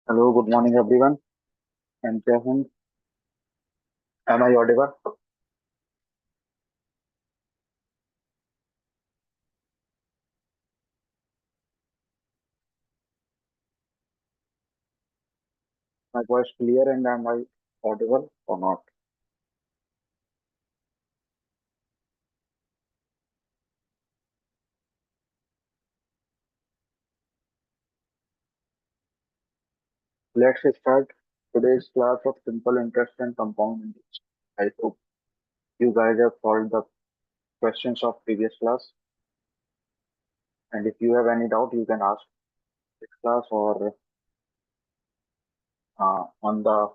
Hello, good morning everyone. I'm Kevin. Am I audible? My voice clear and am I audible or not? Let's start today's class of simple interest and compound interest. I hope you guys have solved the questions of previous class. And if you have any doubt, you can ask this class or on the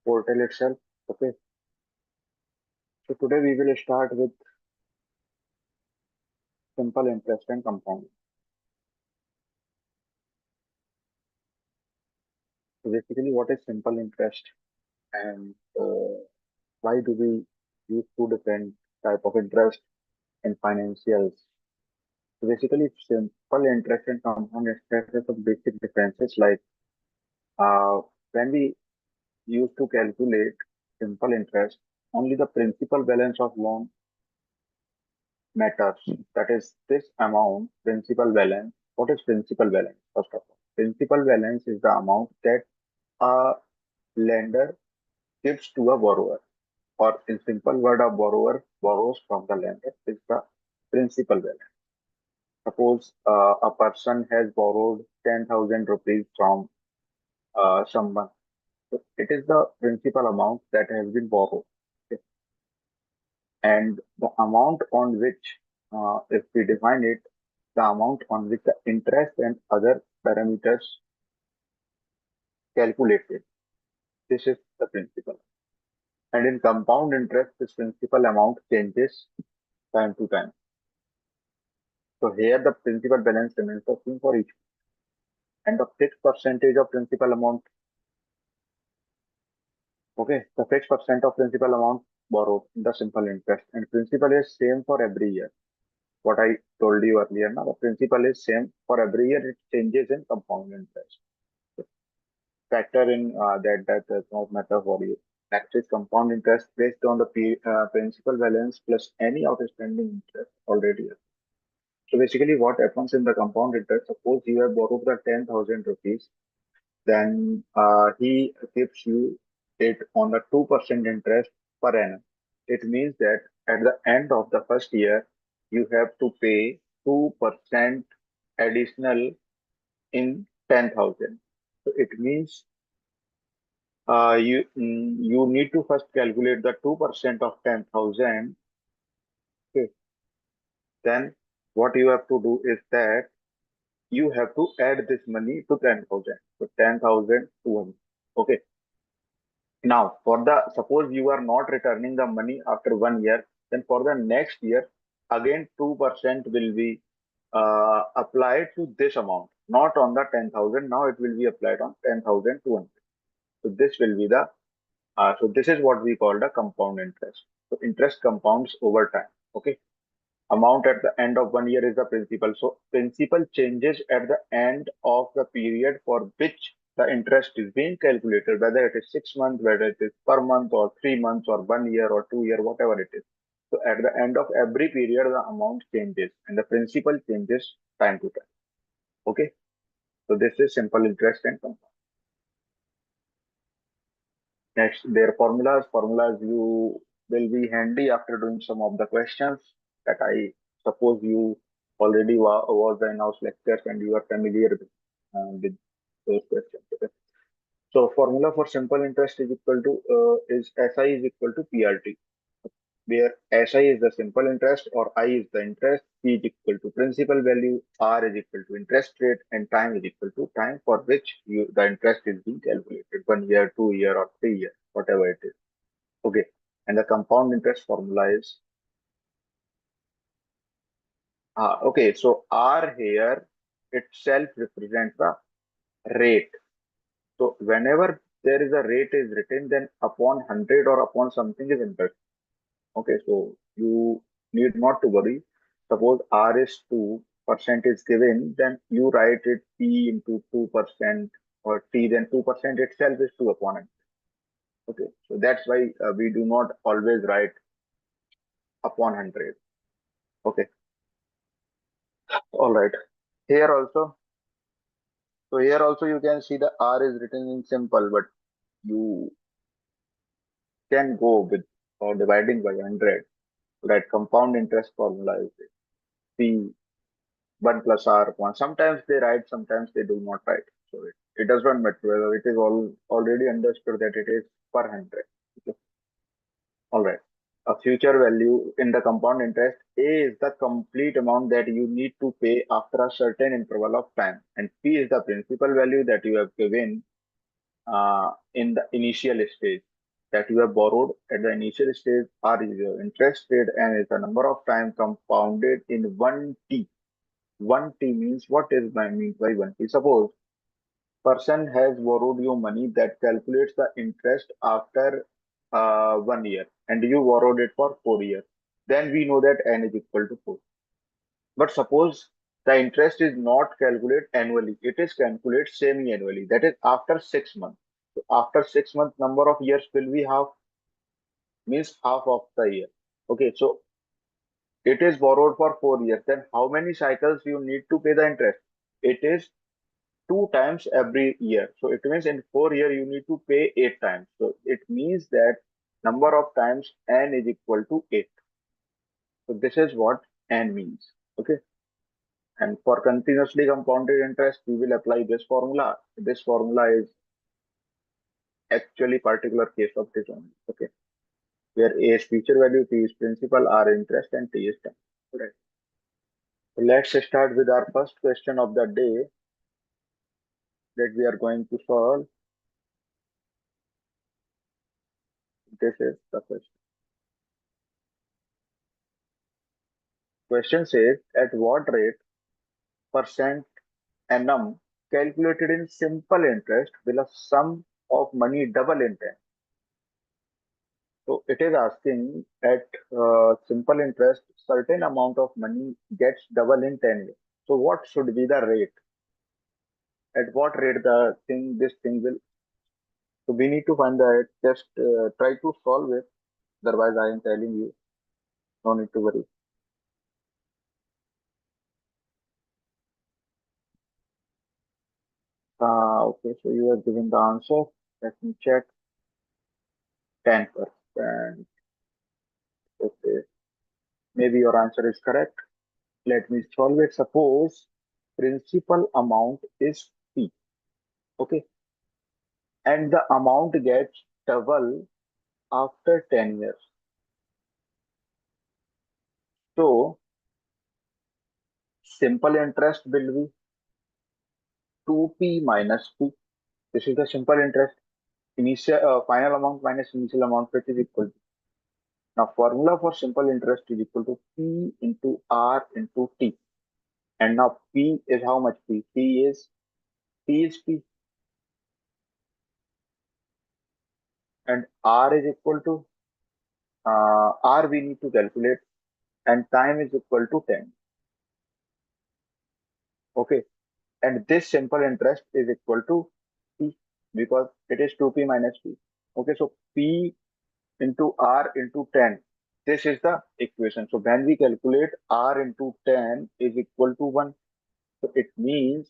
portal itself. Okay. So today we will start with simple interest and compound. So basically, what is simple interest and why do we use two different type of interest in financials? So basically, simple interest and compound interest have some basic differences. Like uh, when we used to calculate simple interest, only the principal balance of loan matters. That is, this amount, principal balance. What is principal balance? First of all, principal balance is the amount that a lender gives to a borrower, or in simple word, a borrower borrows from the lender is the principal balance. Suppose a person has borrowed 10,000 rupees from someone. So it is the principal amount that has been borrowed. Okay. And the amount on which, if we define it, the amount on which the interest and other parameters calculated. This is the principal. And in compound interest, this principal amount changes time to time. So here the principal balance remains the same for each. And the fixed percentage of principal amount, okay, the fixed percent of principal amount borrowed in the simple interest. And principal is same for every year. What I told you earlier, now the principal is same for every year. It changes in compound interest. So factor in that does not matter for you. Next is compound interest based on the principal balance plus any outstanding interest already. So basically, what happens in the compound interest? Suppose you have borrowed the 10,000 rupees, then he gives you it on the 2% interest per annum. It means that at the end of the first year, you have to pay 2% additional in 10,000. So it means you need to first calculate the 2% of 10,000. Okay. Then what you have to do is that you have to add this money to 10,000. So 10,000 to 1. Okay. Now, for the suppose you are not returning the money after 1 year, then for the next year, again 2% will be applied to this amount, not on the 10,000. Now it will be applied on 10,200. So this will be the so this is what we call the compound interest. So interest compounds over time. Okay. Amount at the end of 1 year is the principal. So principal changes at the end of the period for which the interest is being calculated, whether it is 6 months, whether it is per month or 3 months or 1 year or 2 year, whatever it is. So at the end of every period, the amount changes and the principal changes time to time. Okay. So this is simple interest and compound. Next, their formulas. Formulas you will be handy after doing some of the questions that I suppose you already was in house lectures and you are familiar with those questions. Okay. So formula for simple interest is equal to is SI is equal to PRT, where SI is the simple interest or I is the interest, P is equal to principal value, R is equal to interest rate, and time is equal to time for which the interest is being calculated, 1 year, 2 year, or 3 year, whatever it is. Okay. And the compound interest formula is okay. So R here itself represents the rate. So whenever there is a rate is written, then upon 100 or upon something is interest. Okay, so you need not to worry. Suppose R is 2% is given, then you write it P into 2%. t, then 2% itself is 2 upon 100. Okay, so that's why we do not always write upon 100. Okay, all right. Here also, so here also you can see the R is written in simple, but you can go with or dividing by 100. That compound interest formula is P 1 plus R 1. Sometimes they write, sometimes they do not write. So it does not matter whether it is already understood that it is per 100. Okay. All right. A future value in the compound interest, A is the complete amount that you need to pay after a certain interval of time, and P is the principal value that you have given in the initial stage, that you have borrowed at the initial stage. R is your interest rate and is the number of time compounded in 1t. 1t means what is meant by 1t? Suppose person has borrowed you money that calculates the interest after 1 year, and you borrowed it for 4 years. Then we know that n is equal to 4. But suppose the interest is not calculated annually, it is calculated semi-annually, that is after 6 months. So after 6 months, number of years will be half, means half of the year. Okay, so it is borrowed for 4 years. Then how many cycles you need to pay the interest? It is 2 times every year. So it means in 4 years you need to pay 8 times. So it means that number of times n is equal to 8. So this is what n means. Okay. And for continuously compounded interest, we will apply this formula. This formula is actually particular case of this only. Okay. Where A is future value, T is principal, R interest, and T is time. Right. So let's start with our first question of the day that we are going to solve. This is the question. Question says, at what rate percent annum calculated in simple interest will a sum of money double in 10? So it is asking at simple interest, certain amount of money gets double in 10 years. So what should be the rate? At what rate this thing will? So we need to find that. Just try to solve it. Otherwise, I am telling you, no need to worry. Okay, so you are giving the answer. Let me check. 10%. Okay, maybe your answer is correct. Let me solve it. Suppose principal amount is P. Okay, and the amount gets double after 10 years. So simple interest will be 2P minus P. This is the simple interest. Initial final amount minus initial amount, which is equal to. Now formula for simple interest is equal to P into R into T. And now P is how much P? P is P. And R is equal to R we need to calculate, and time is equal to 10. Okay. And this simple interest is equal to P because it is 2P minus P. Okay. So P into R into 10. This is the equation. So when we calculate R into 10 is equal to 1. So it means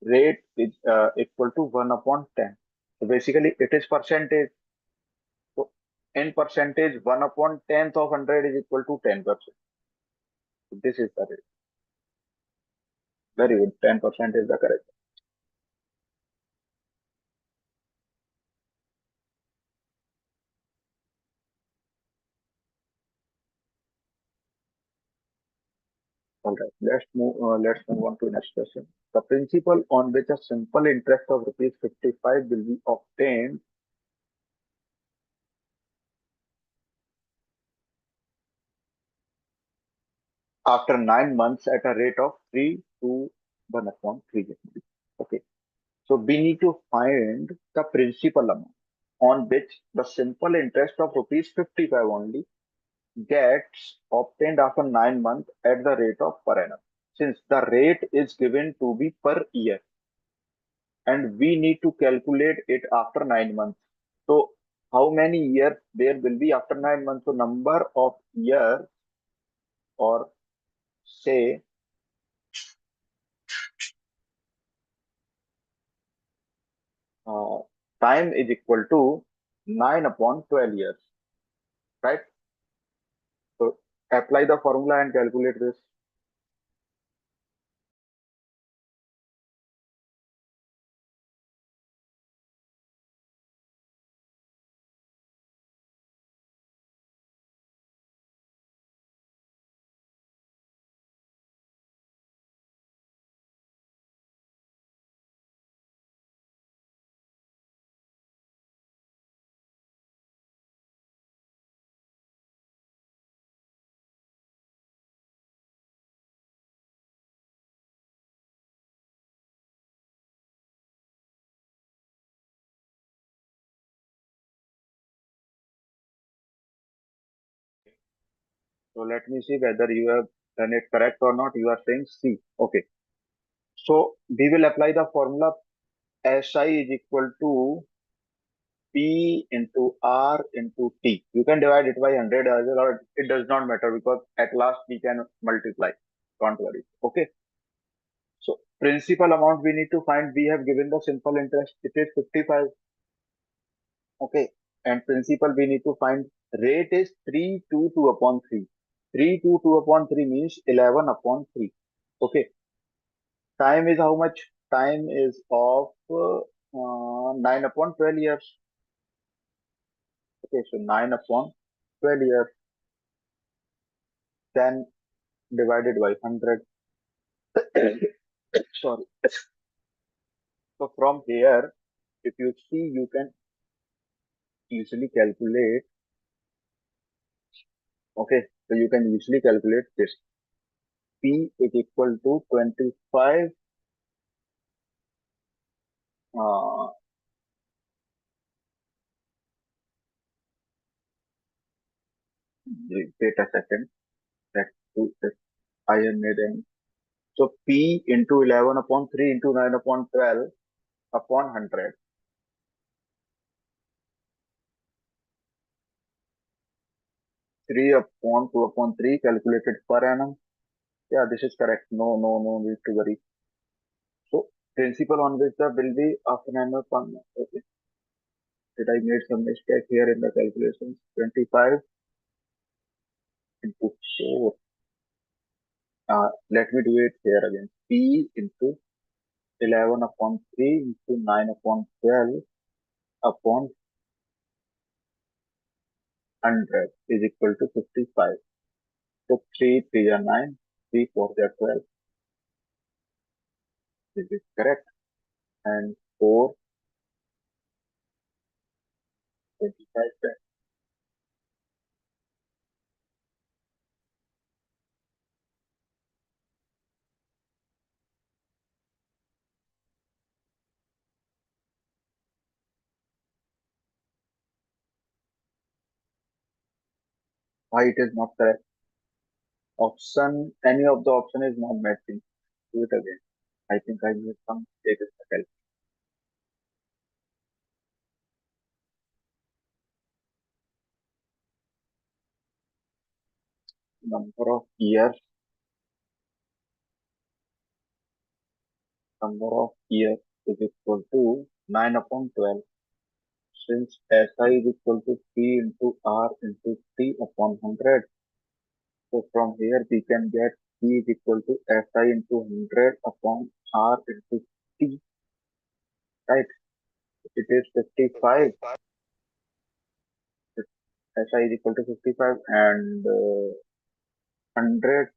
rate is equal to 1 upon 10. So basically it is percentage. So in percentage, 1 upon 10th of 100 is equal to 10%. So this is the rate. Very good. 10% is the correct. All right. Let's move on to next question. The principal on which a simple interest of rupees 55 will be obtained after 9 months at a rate of 3 to 1 upon 3. Okay. So we need to find the principal amount on which the simple interest of rupees 55 only gets obtained after 9 months at the rate of per annum. Since the rate is given to be per year. and we need to calculate it after 9 months. So how many years there will be after 9 months? So number of years, or say uh, time is equal to 9 upon 12 years, right? So apply the formula and calculate this. So let me see whether you have done it correct or not. You are saying C. Okay. So we will apply the formula SI is equal to P into R into T. You can divide it by 100 as well, or it does not matter because at last we can multiply. Don't worry. Okay. So principal amount we need to find. We have given the simple interest. It is 55. Okay. And principal we need to find. Rate is 322 upon 3. 322 upon 3 means 11 upon 3. Okay. Time is how much? Time is of 9 upon 12 years. Okay, so 9 upon 12 years, then divided by 100. Sorry. So from here, if you see, you can easily calculate. Okay, so you can easily calculate this. P is equal to 25. Uh, Wait a second. That, that I have made an. So P into 11 upon 3 into 9 upon 12 upon 100. 3 upon 2 upon 3 calculated per annum. Yeah, this is correct. No need to worry. So principal on which the will be after annual fund. Okay. Did I made some mistake here in the calculations? 25 into 4. Let me do it here again. P into 11 upon 3 into 9 upon 12 upon 100 is equal to 55. So 3 3 are 9, 3 4 are 12. This is correct. And 4 25. Why it is not correct? Option, any of the option is not matching. Do it again. I think I made some mistake in the calculation. Number of years, number of years is equal to 9 upon 12. Since SI is equal to P into R into T upon 100. So from here we can get P is equal to SI into 100 upon R into T. Right? It is 55. SI is equal to 55 and 100,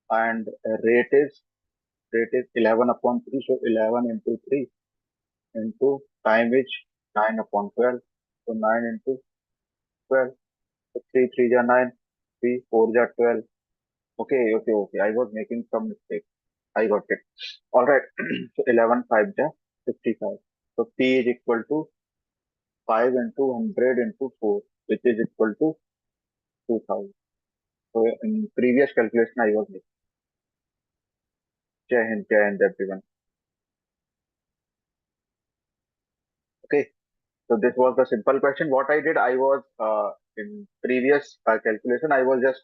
and rate is 11 upon 3. So 11 into 3 into time is 9 upon 12. So 9 into 12. So 3 3 are 9, 3 4 are 12. Okay. I was making some mistake. I got it. All right. So 11 5 are 55. So P is equal to 5 into 100 into 4, which is equal to 2000. So in previous calculation, I was making. Jai Hind, everyone. Okay. So this was the simple question. What I did, I was in previous calculation, I was just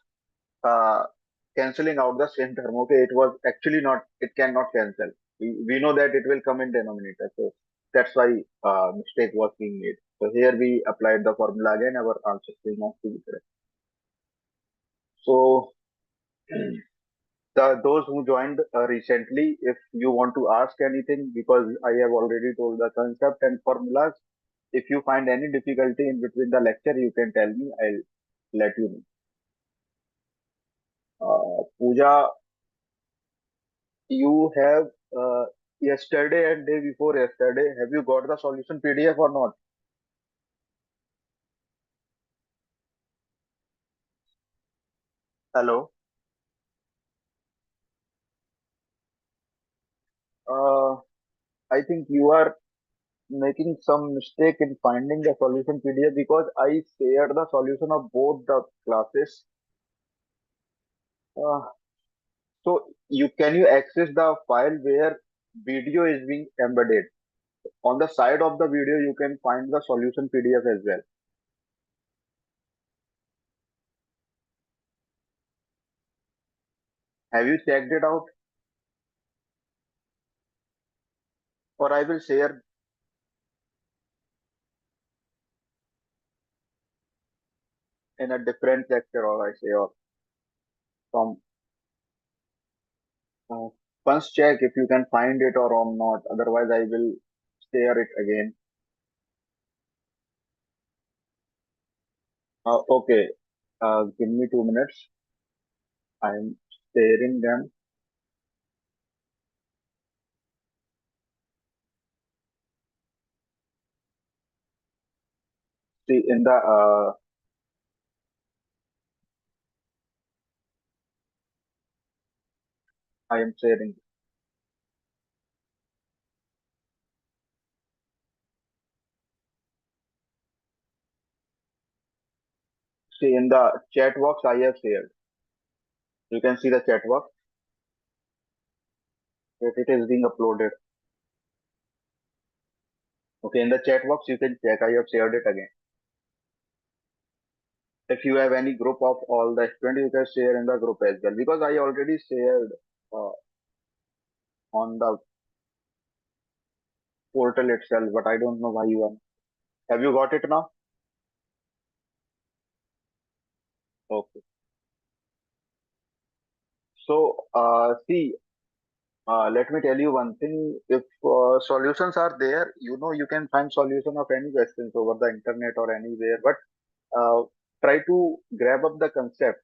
uh, cancelling out the same term. Okay, it was actually not, it cannot cancel. We know that it will come in denominator. So that's why mistake was being made. So here we applied the formula again, our answer will not be correct. So those who joined recently, if you want to ask anything, because I have already told the concept and formulas, if you find any difficulty in between the lecture, you can tell me. I'll let you know. Pooja, you have yesterday and day before yesterday, have you got the solution PDF or not? Hello. Uh, I think you are making some mistake in finding the solution PDF because I shared the solution of both the classes. Uh, so you access the file where video is being embedded. On the side of the video, you can find the solution PDF as well. Have you checked it out? Or I will share in a different lecture, or I say, or from uh, once check if you can find it or not. Otherwise, I will share it again. Okay, give me 2 minutes. I'm sharing them. See, in the I am sharing. See, in the chat box, I have shared. You can see the chat box that it is being uploaded. Okay, in the chat box, you can check. I have shared it again. If you have any group of all the students, you can share in the group as well. Because I already shared uh, on the portal itself, but I don't know why you are. Have you got it now? Okay. So, see, let me tell you one thing. If solutions are there, you can find solution of any questions over the internet or anywhere. But try to grab up the concept.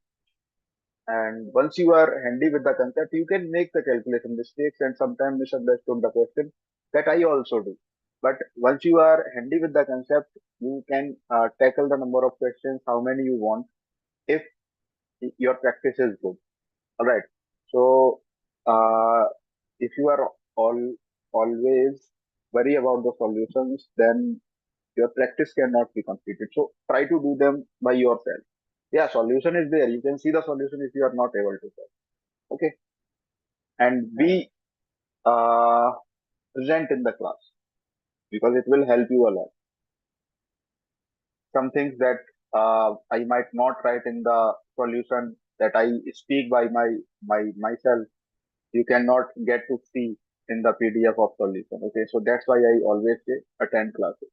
And once you are handy with the concept, you can make the calculation mistakes and sometimes misunderstood the question. That I also do. But once you are handy with the concept, you can tackle the number of questions, how many you want, if your practice is good. All right. So, uh, if you are always worry about the solutions, then your practice cannot be completed. So, try to do them by yourself. Yeah, solution is there. You can see the solution if you are not able to solve. Okay, and be uh, present in the class because it will help you a lot. Some things that I might not write in the solution that I speak by myself, you cannot get to see in the PDF of solution. Okay, so that's why I always say attend classes.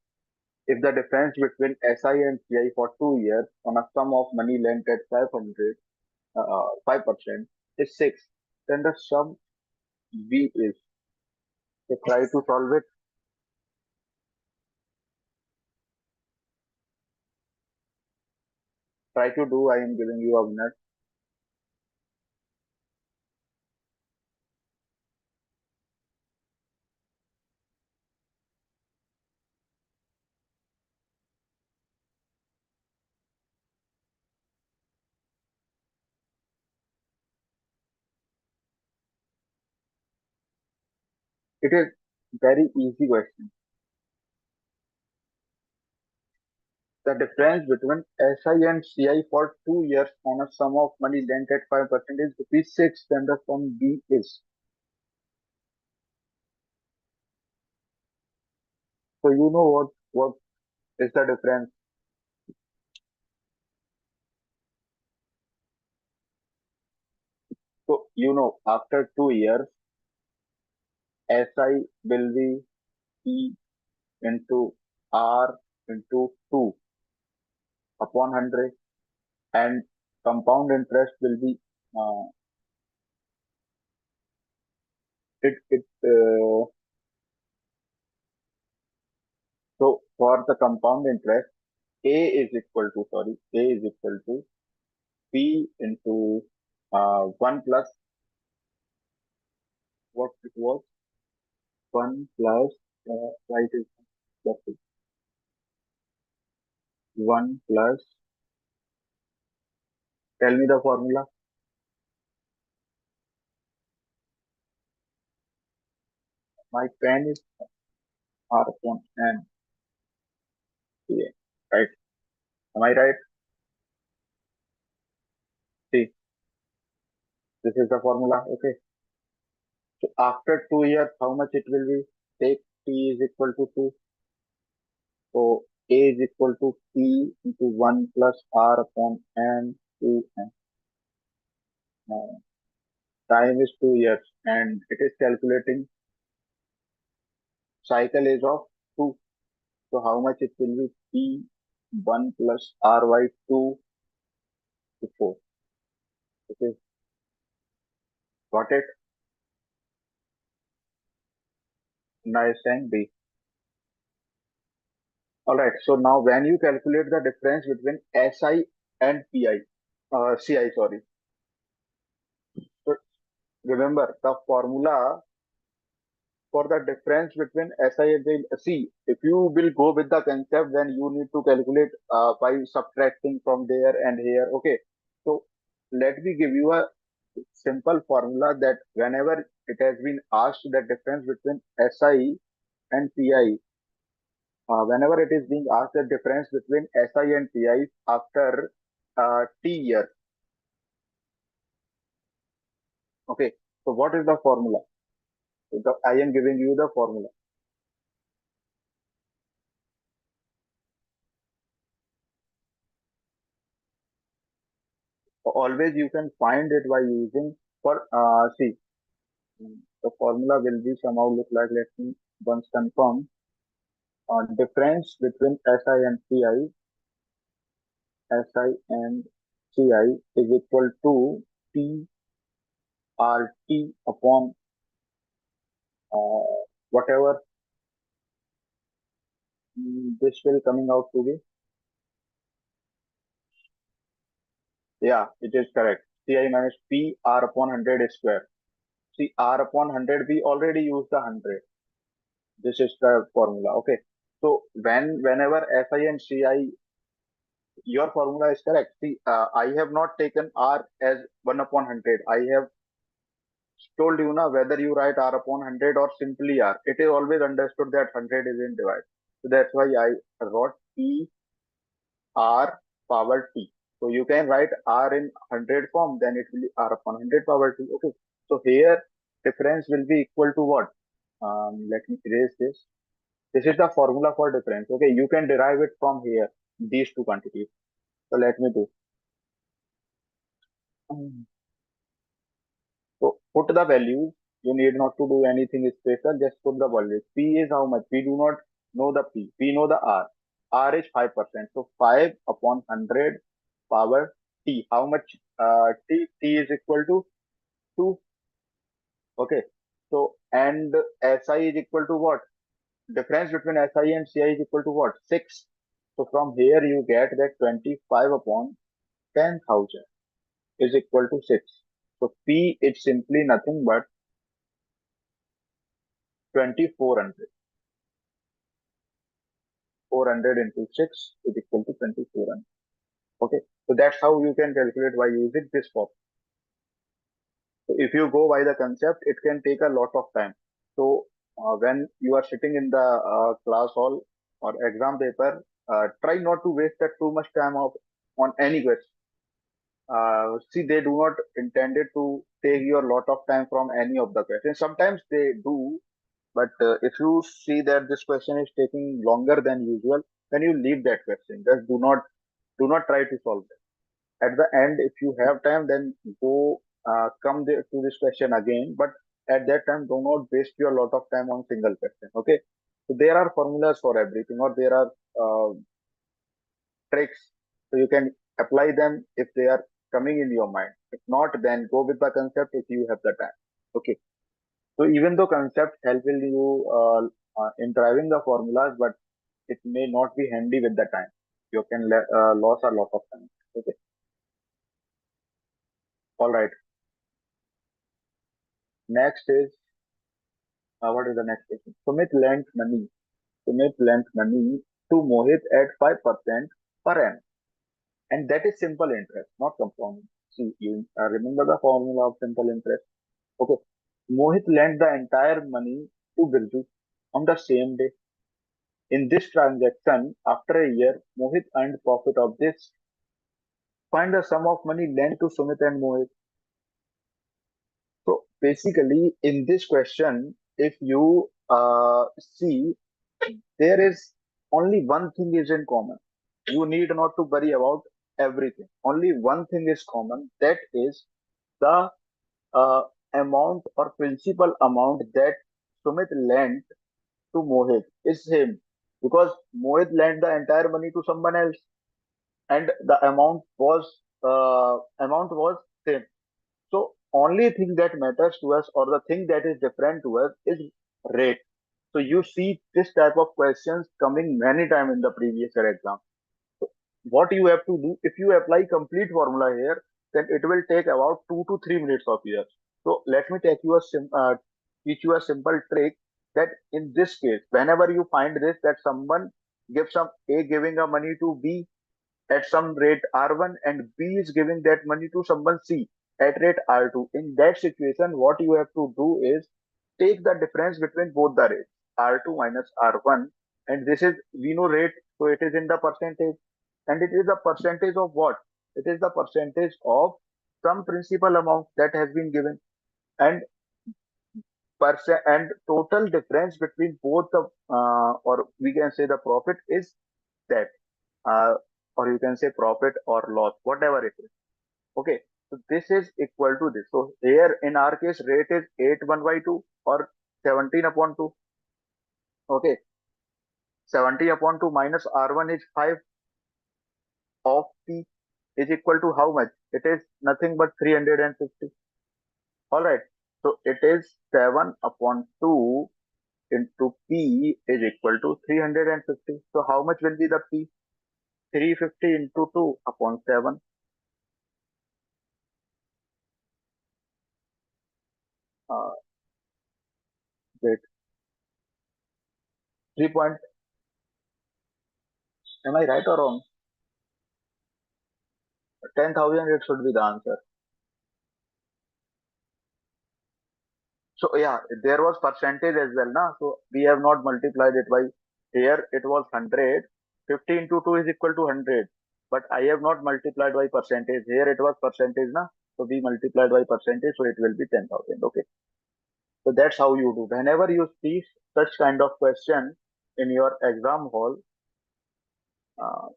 If the difference between SI and CI for 2 years on a sum of money lent at 5% is 6, then the sum B is. So try to solve it. Try to do. I am giving you a minute. It is very easy question. The difference between SI and CI for 2 years on a sum of money lent at 5% is rupees 6, then the sum B is. So you know what? What is the difference? So, after 2 years, SI will be E into R into 2 upon 100, and compound interest will be uh, it so for the compound interest, A is equal to P into 1 plus what it was, 1 plus, why it is plus 1 plus, tell me the formula. My pen is R upon N. Yeah, right? Am I right? See, this is the formula. Okay. So after 2 years, how much it will be? Take T is equal to 2. So A is equal to P into 1 plus R upon N 2N. Time is 2 years and it is calculating cycle age of 2. So how much it will be? P 1 plus RY 2 to 4. Okay, got it? Nice and B. Alright, so now when you calculate the difference between SI and PI, CI, sorry. So remember the formula for the difference between SI and the C. If you will go with the concept, then you need to calculate by subtracting from there and here. Okay. So let me give you a simple formula that whenever it has been asked the difference between SI and PI, whenever it is being asked the difference between SI and PI after T years. Okay. So what is the formula? I am giving you the formula. Always you can find it by using for see, the formula will be somehow look like, let me once confirm, difference between SI and CI is equal to TRT upon whatever this will coming out to be. Yeah, it is correct. CI minus P R upon 100 square. See, R upon 100, we already used the 100. This is the formula. Okay. So whenever SI and CI, your formula is correct. See, I have not taken R as 1 upon 100. I have told you now whether you write R upon 100 or simply R. It is always understood that 100 is in divide. So that's why I wrote P R power T. So you can write R in 100 form, then it will be R upon 100 power T. Okay. So here difference will be equal to what? Let me erase this. This is the formula for difference. Okay. You can derive it from here, these two quantities. So let me do. So put the value. You need not to do anything special. Just put the value. P is how much? We do not know the P. We know the R. R is 5%. So 5 upon 100 power T. How much T? T is equal to 2. Okay. So and SI is equal to what? Difference between SI and CI is equal to what? 6. So from here you get that 25 upon 10,000 is equal to 6. So P is simply nothing but 2400. 400 into 6 is equal to 2400. Okay. So that's how you can calculate by using this form. So if you go by the concept, it can take a lot of time. So when you are sitting in the class hall or exam paper, try not to waste that too much time on any question. See, they do not intended to take your lot of time from any of the questions. Sometimes they do, But if you see that this question is taking longer than usual, then you leave that question. Just do not try to solve it. At the end, if you have time, then go come there to this question again. But at that time, do not waste your lot of time on single question. Okay. So there are formulas for everything, or there are tricks. So you can apply them if they are coming in your mind. If not, then go with the concept if you have the time. Okay. So even though concepts help you in driving the formulas, but it may not be handy with the time. You can lose a lot of time. Okay. All right. Next is what is the next question? Sumit lent money to Mohit at 5% per annum, and that is simple interest, not compounding. See, you remember the formula of simple interest. Okay. Mohit lent the entire money to Birju on the same day. In this transaction, after a year, Mohit earned profit of this. Find the sum of money lent to Sumit and Mohit. So basically, in this question, if you see, there is only one thing is in common. You need not to worry about everything. Only one thing is common. That is the uh, amount or principal amount that Sumit lent to Mohit is same, because Mohit lent the entire money to someone else, and the amount was same. So only thing that matters to us, or the thing that is different to us, is rate. So you see this type of questions coming many time in the previous year exam. So what you have to do, if you apply complete formula here, then it will take about 2 to 3 minutes of yours. So let me teach you a simple trick, that in this case, whenever you find this, that someone gives some A giving a money to B at some rate R1, and B is giving that money to someone C at rate R2. In that situation, what you have to do is take the difference between both the rates, R2 minus R1, and this is, we know rate, so it is in the percentage, and it is the percentage of what? It is the percentage of some principal amount that has been given, and percent and total difference between both the or we can say the profit is that, uh, or you can say profit or loss, whatever it is. Okay, so this is equal to this. So here in our case, rate is 8 1 by 2, or 17 upon 2. Okay, 70 upon 2 minus R1 is 5 of P is equal to how much? It is nothing but 350. All right, so it is 7 upon 2 into P is equal to 350. So how much will be the P? 350 into 2 upon 7. Uh, wait, 3 point. Am I right or wrong? 10,000 it should be the answer. So yeah, there was percentage as well, na? So we have not multiplied it by, here it was 100. 50 into 2 is equal to 100. But I have not multiplied by percentage. Here it was percentage, na? So we multiplied by percentage, so it will be 10,000. Okay. So that's how you do. Whenever you see such kind of question in your exam hall,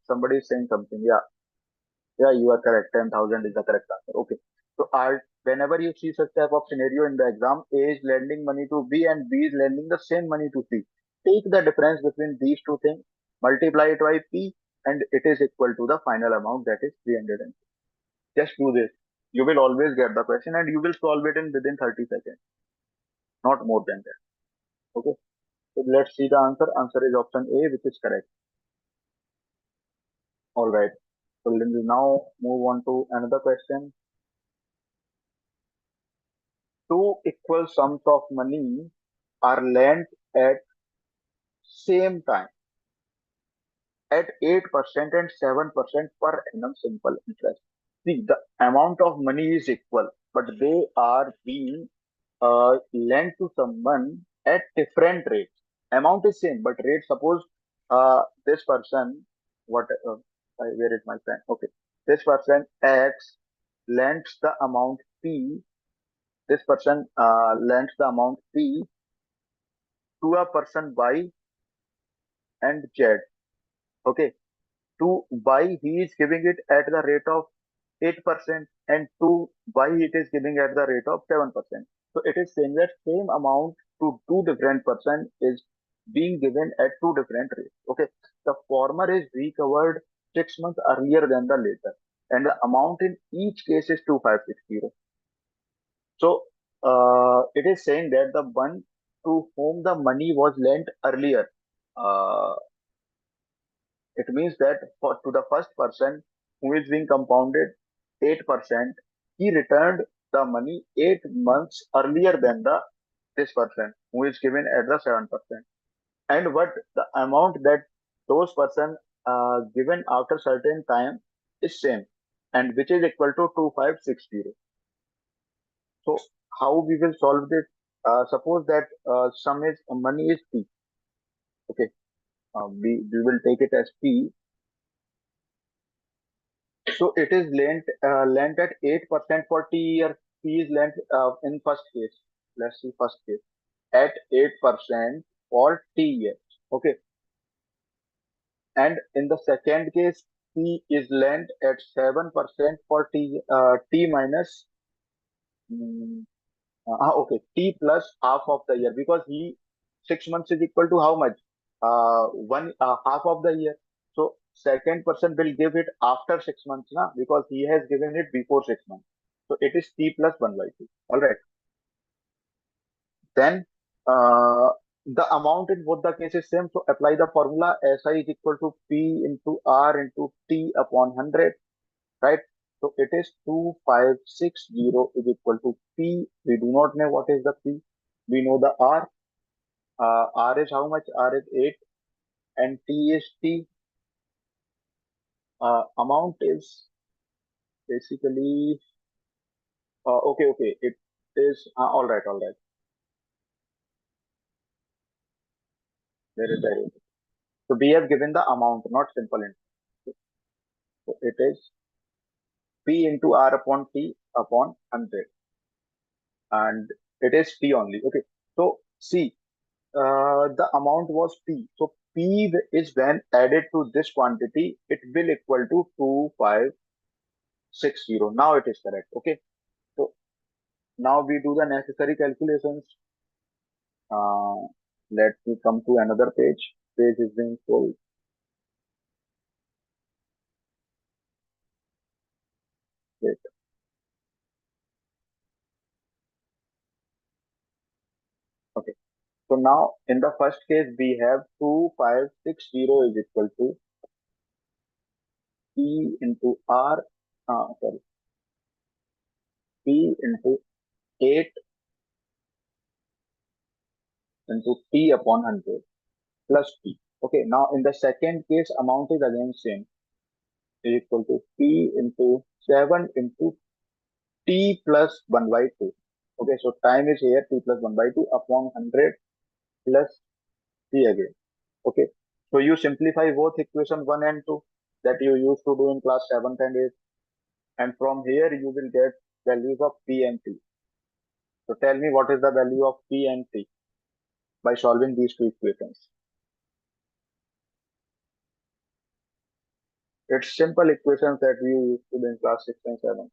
somebody is saying something. Yeah, yeah, you are correct. 10,000 is the correct answer. Okay. So whenever you see such type of scenario in the exam, A is lending money to B and B is lending the same money to C. Take the difference between these two things, multiply it by P, and it is equal to the final amount, that is 300. Just do this. You will always get the question, and you will solve it in within 30 seconds, not more than that. Okay. So let's see the answer. Answer is option A, which is correct. All right. So let me now move on to another question. Two equal sums of money are lent at same time at 8% and 7% per annum simple interest. See, the amount of money is equal, but they are being lent to someone at different rates. Amount is same, but rate, suppose this person, what, where is my pen? Okay, this person X lends the amount P. This person lends the amount P to a person Y and Z. Okay, to Y he is giving it at the rate of 8%, and to Y it is giving at the rate of 7%. So it is saying that same amount to two different person is being given at two different rates. Okay, the former is recovered 6 months earlier than the later, and the amount in each case is 2560. So it is saying that the one to whom the money was lent earlier, uh, it means that for to the first person who is being compounded 8%, he returned the money 8 months earlier than the this person who is given at the 7%. And what the amount that those person given after certain time is same, and which is equal to 2560. So how we will solve this? Suppose that sum is money is P. Okay, we will take it as P. So it is lent at 8% for T-year. P is lent in first case. Let's see first case at 8% for T-year. Okay, and in the second case, P is lent at 7% for T minus. mm, okay, T plus half of the year, because he 6 months is equal to how much? One half of the year. So second person will give it after 6 months, na? Because he has given it before 6 months. So it is T plus 1/2. All right. Then the amount in both the cases same. So apply the formula. SI is equal to P into R into T upon 100. Right. So it is 2560 is equal to P. We do not know what is the P. We know the R. R is how much? R is 8, and T is T. Amount is basically okay. It is all right, all right. There is. So we have given the amount, not simple interest. So it is P into R upon T upon 100, and it is P only. Okay. So see, the amount was P. So P is when added to this quantity, it will equal to 2560. Now it is correct. Okay. So now we do the necessary calculations. Uh, let me come to another page. Page is being full. Wait. Okay. So now in the first case, we have 2560 is equal to P into R, sorry, P into 8 into T upon 100 plus P. Okay. Now in the second case, amount is again same, is equal to P into 7 into T plus 1/2. Okay. So time is here, T plus 1/2 upon 100 plus T again. Okay. So you simplify both equation 1 and 2 that you used to do in class 7th and 8th. And from here you will get values of P and T. So tell me what is the value of P and T by solving these two equations. It's simple equations that we used to do in class 6 and 7.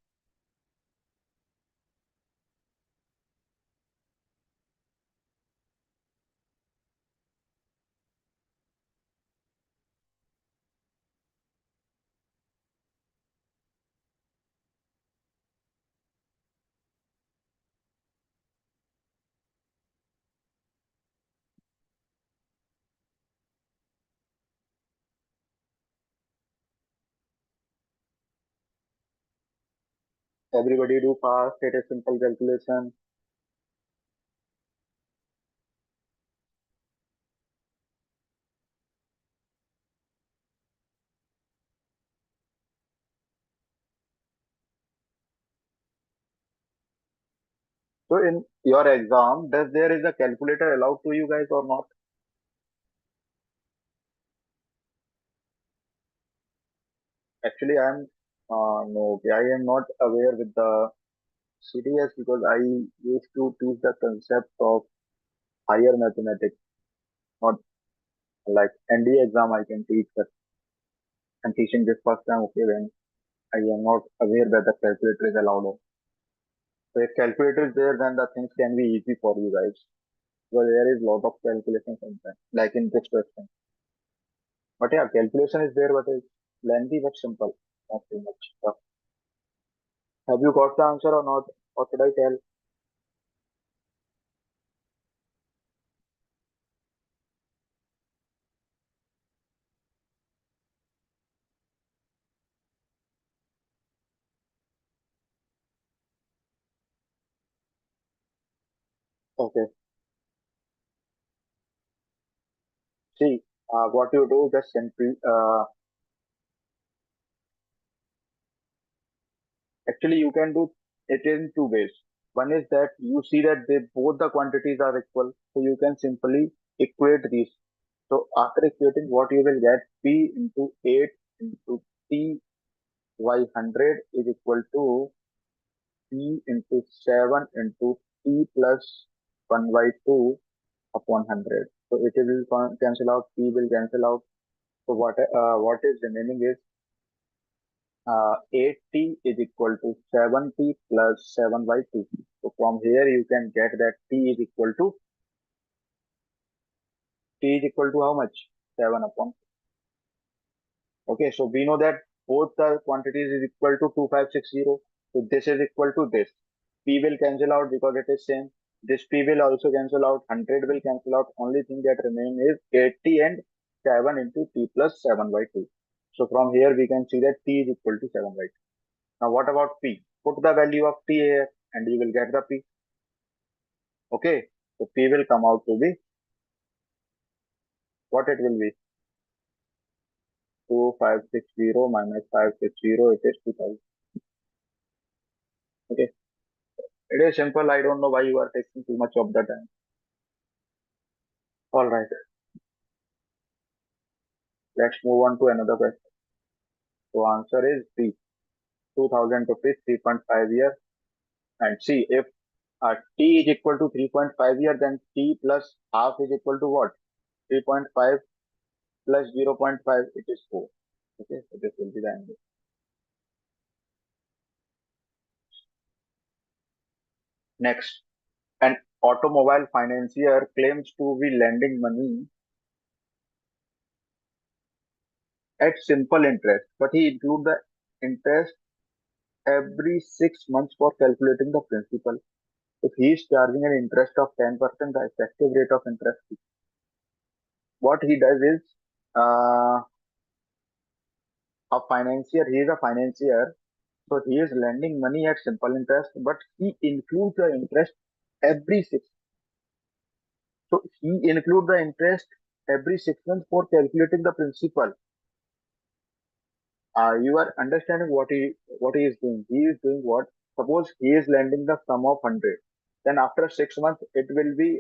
Everybody do fast, it is simple calculation. So in your exam, does there is a calculator allowed to you guys or not? Actually, I am no, okay, I am not aware with the CDS because I used to teach the concept of higher mathematics. Not like NDA exam I can teach, but I'm teaching this first time, okay, when I am not aware that the calculator is allowed. So if calculator is there, then the things can be easy for you guys. Because there is lot of calculations sometimes, like in this question. But yeah, calculation is there, but it's lengthy but simple. Not too much stuff. Have you got the answer or not? Or should I tell? Okay. See, what you do, just simply, actually you can do it in two ways. One is that you see that both the quantities are equal, so you can simply equate these. So after equating, what you will get, P into 8 into T y 100 is equal to P into 7 into T plus 1 by 2 upon 100. So it will cancel out, P will cancel out. So what is remaining is 8t is equal to 7t plus 7 by 2. So from here you can get that t is equal to how much? 7 upon. Okay, so we know that both the quantities is equal to 2560. So this is equal to this. P will cancel out because it is same. This P will also cancel out. 100 will cancel out. Only thing that remain is 80 and 7 into t plus 7 by 2. So from here we can see that t is equal to 7 by 2. Now what about P? Put the value of T here and you will get the P. Okay. So P will come out to be what it will be. 2560 minus 560, it is 2000. Okay. It is simple. I don't know why you are taking too much of the time. All right. Let's move on to another question. So answer is B. 2000 rupees, 3.5 year. And see if T is equal to 3.5 year, then T plus half is equal to what? 3.5 plus 0.5, it is 4. Okay. So this will be the answer. Next. An automobile financier claims to be lending money at simple interest, but he includes the interest every 6 months for calculating the principal. If he is charging an interest of 10%, the effective rate of interest, what he does is uh, he is a financier, so he is lending money at simple interest, but he includes the interest every six. So he includes the interest every 6 months for calculating the principal. You are understanding what he is doing. He is doing what? Suppose he is lending the sum of 100. Then after 6 months, it will be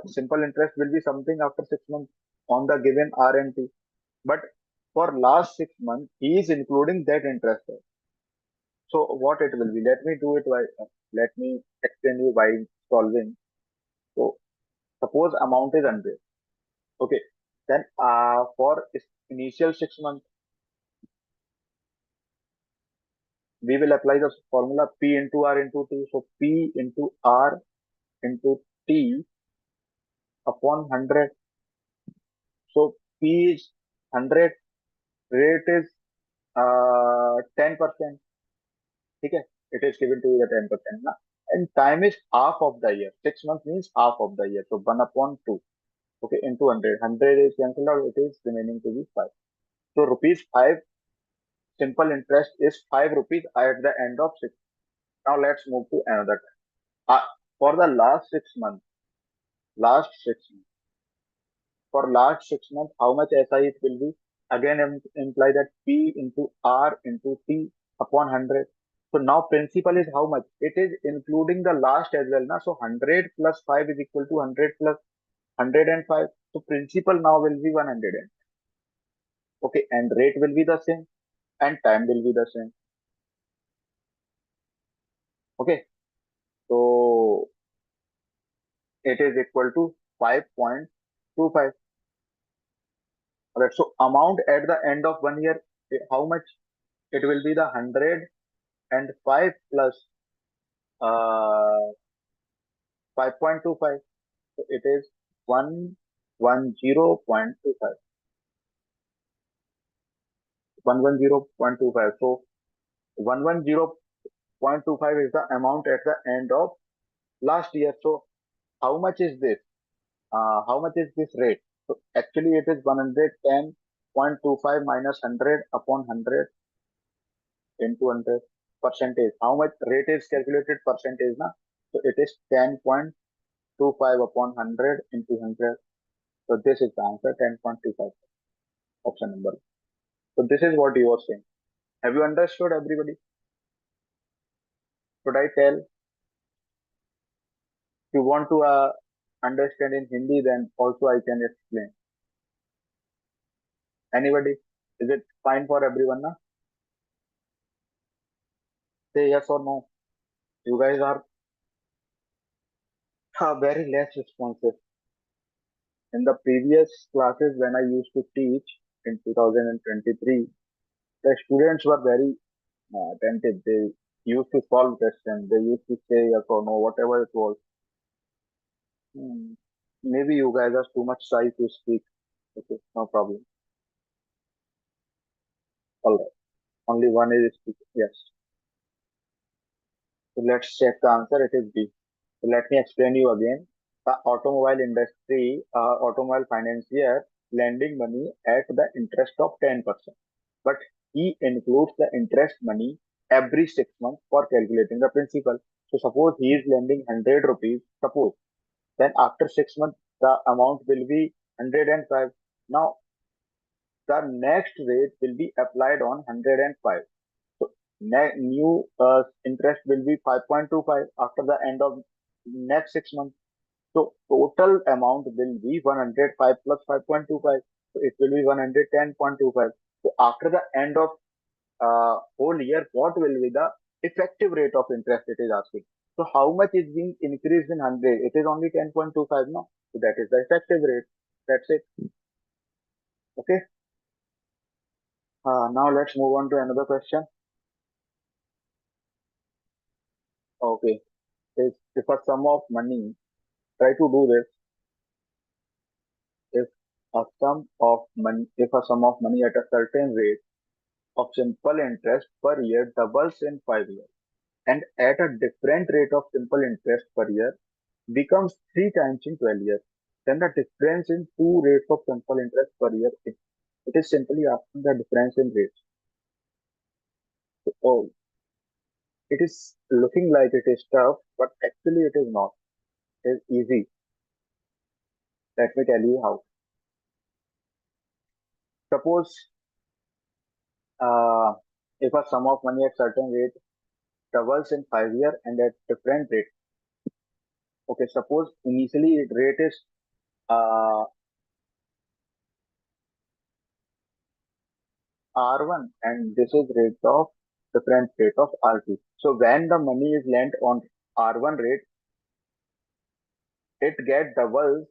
simple interest will be something after 6 months on the given R and T. But for last 6 months, he is including that interest. So what it will be? Let me do it by let me explain you by solving. So suppose amount is 100. Okay. Then for initial 6 months, we will apply the formula P into R into T. So P into R into T upon 100. So P is 100, rate is 10%. Okay, it is given to you the 10%. Na? And time is half of the year. 6 months means half of the year. So 1 upon 2. Okay, into 100. 100 is cancelled out. It is remaining to be 5. So rupees 5, simple interest is 5 rupees at the end of 6. Now let's move to another. Uh, for the last 6 months, for last 6 months, how much SI it will be? Again, imply that P into R into T upon 100. So now principal is how much? It is including the last as well. Na? So 100 plus 5 is equal to 100 plus 105. So principal now will be 100. Okay, and rate will be the same and time will be the same. Okay, so it is equal to 5.25. Alright, so amount at the end of 1 year, how much it will be? The 105 plus 5.25. So it is 110.25. 110.25. So 110.25 is the amount at the end of last year. So how much is this? How much is this rate? So actually it is 110.25 minus 100 upon 100 into 100 percentage. How much rate is calculated percentage? Na? So it is 10.25 upon 100 into 100. So this is the answer, 10.25, option number. So this is what you are saying. Have you understood, everybody? Should I tell? If you want to understand in Hindi, then also I can explain. Anybody? Is it fine for everyone? Na? Say yes or no. You guys are very less responsive. In the previous classes when I used to teach in 2023, the students were very attentive. They used to solve questions. They used to say yes or no, whatever it was. Hmm. Maybe you guys are too much shy to speak. Okay, no problem. All right. Only one is speaking. Yes. So let's check the answer. It is B. So let me explain you again. The automobile industry, automobile financier lending money at the interest of 10%. But he includes the interest money every 6 months for calculating the principal. So suppose he is lending 100 rupees, suppose, then after 6 months, the amount will be 105. Now, the next rate will be applied on 105. So new interest will be 5.25 after the end of next 6 months. So total amount will be 105 plus 5.25. So it will be 110.25. So after the end of whole year, what will be the effective rate of interest it is asking. So how much is being increased in 100? It is only 10.25 now. So that is the effective rate. That's it. Okay. Now let's move on to another question. Okay. If a sum of money, try to do this. If a sum of money at a certain rate of simple interest per year doubles in 5 years, and at a different rate of simple interest per year becomes 3 times in 12 years, then the difference in two rates of simple interest per year, it is simply asking the difference in rates. So it is looking like it is tough, but actually it is not. It is easy. Let me tell you how. Suppose uh, if a sum of money at certain rate doubles in 5 years and at different rate. Okay, suppose initially rate is uh, R1 and this is rate of different rate of R2. So when the money is lent on R1 rate, it get doubles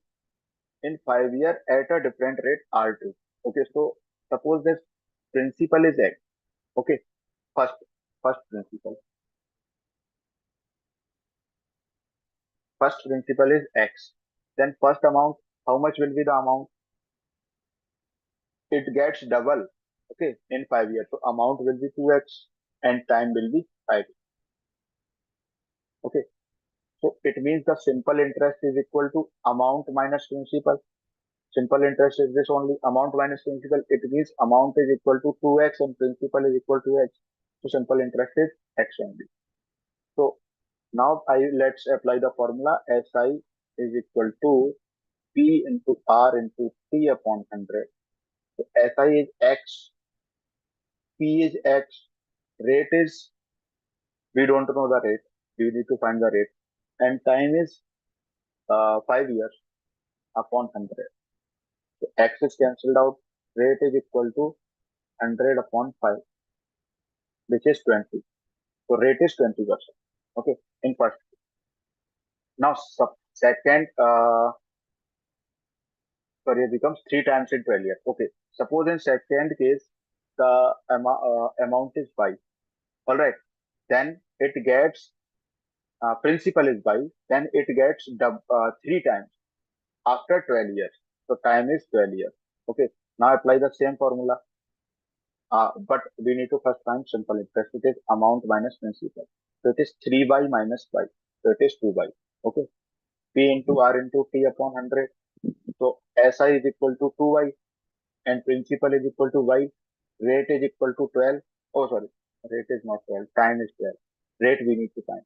in 5 years at a different rate R2. Okay, so suppose this principal is X. Okay, first first principal. First principal is X. Then first amount, how much will be the amount? It gets double. Okay, in 5 years. So amount will be 2x and time will be 5. Okay, so it means the simple interest is equal to amount minus principal. Simple interest is this only, amount minus principal. It means amount is equal to 2x and principal is equal to x. So simple interest is x only. So now let's apply the formula. SI is equal to P into R into T upon 100. So SI is x, P is x, rate is, we don't know the rate. We need to find the rate. And time is 5 years upon 100. So x is cancelled out. Rate is equal to 100 upon 5, which is 20. So rate is 20%. Okay, in first. Now second sorry, it becomes 3 times in 12 years. Okay. Suppose in second case, the amount is 5. All right. Then it gets, principal is 5. Then it gets 3 times after 12 years. So time is 12 years. Okay. Now apply the same formula. But we need to first find simple interest. It is amount minus principal. So it is 3y minus y. So it is 2y. Okay. P into R into T upon 100. So SI is equal to 2y and principal is equal to y. Rate is equal to 12. Oh, sorry. Rate is not 12. Time is 12. Rate we need to find.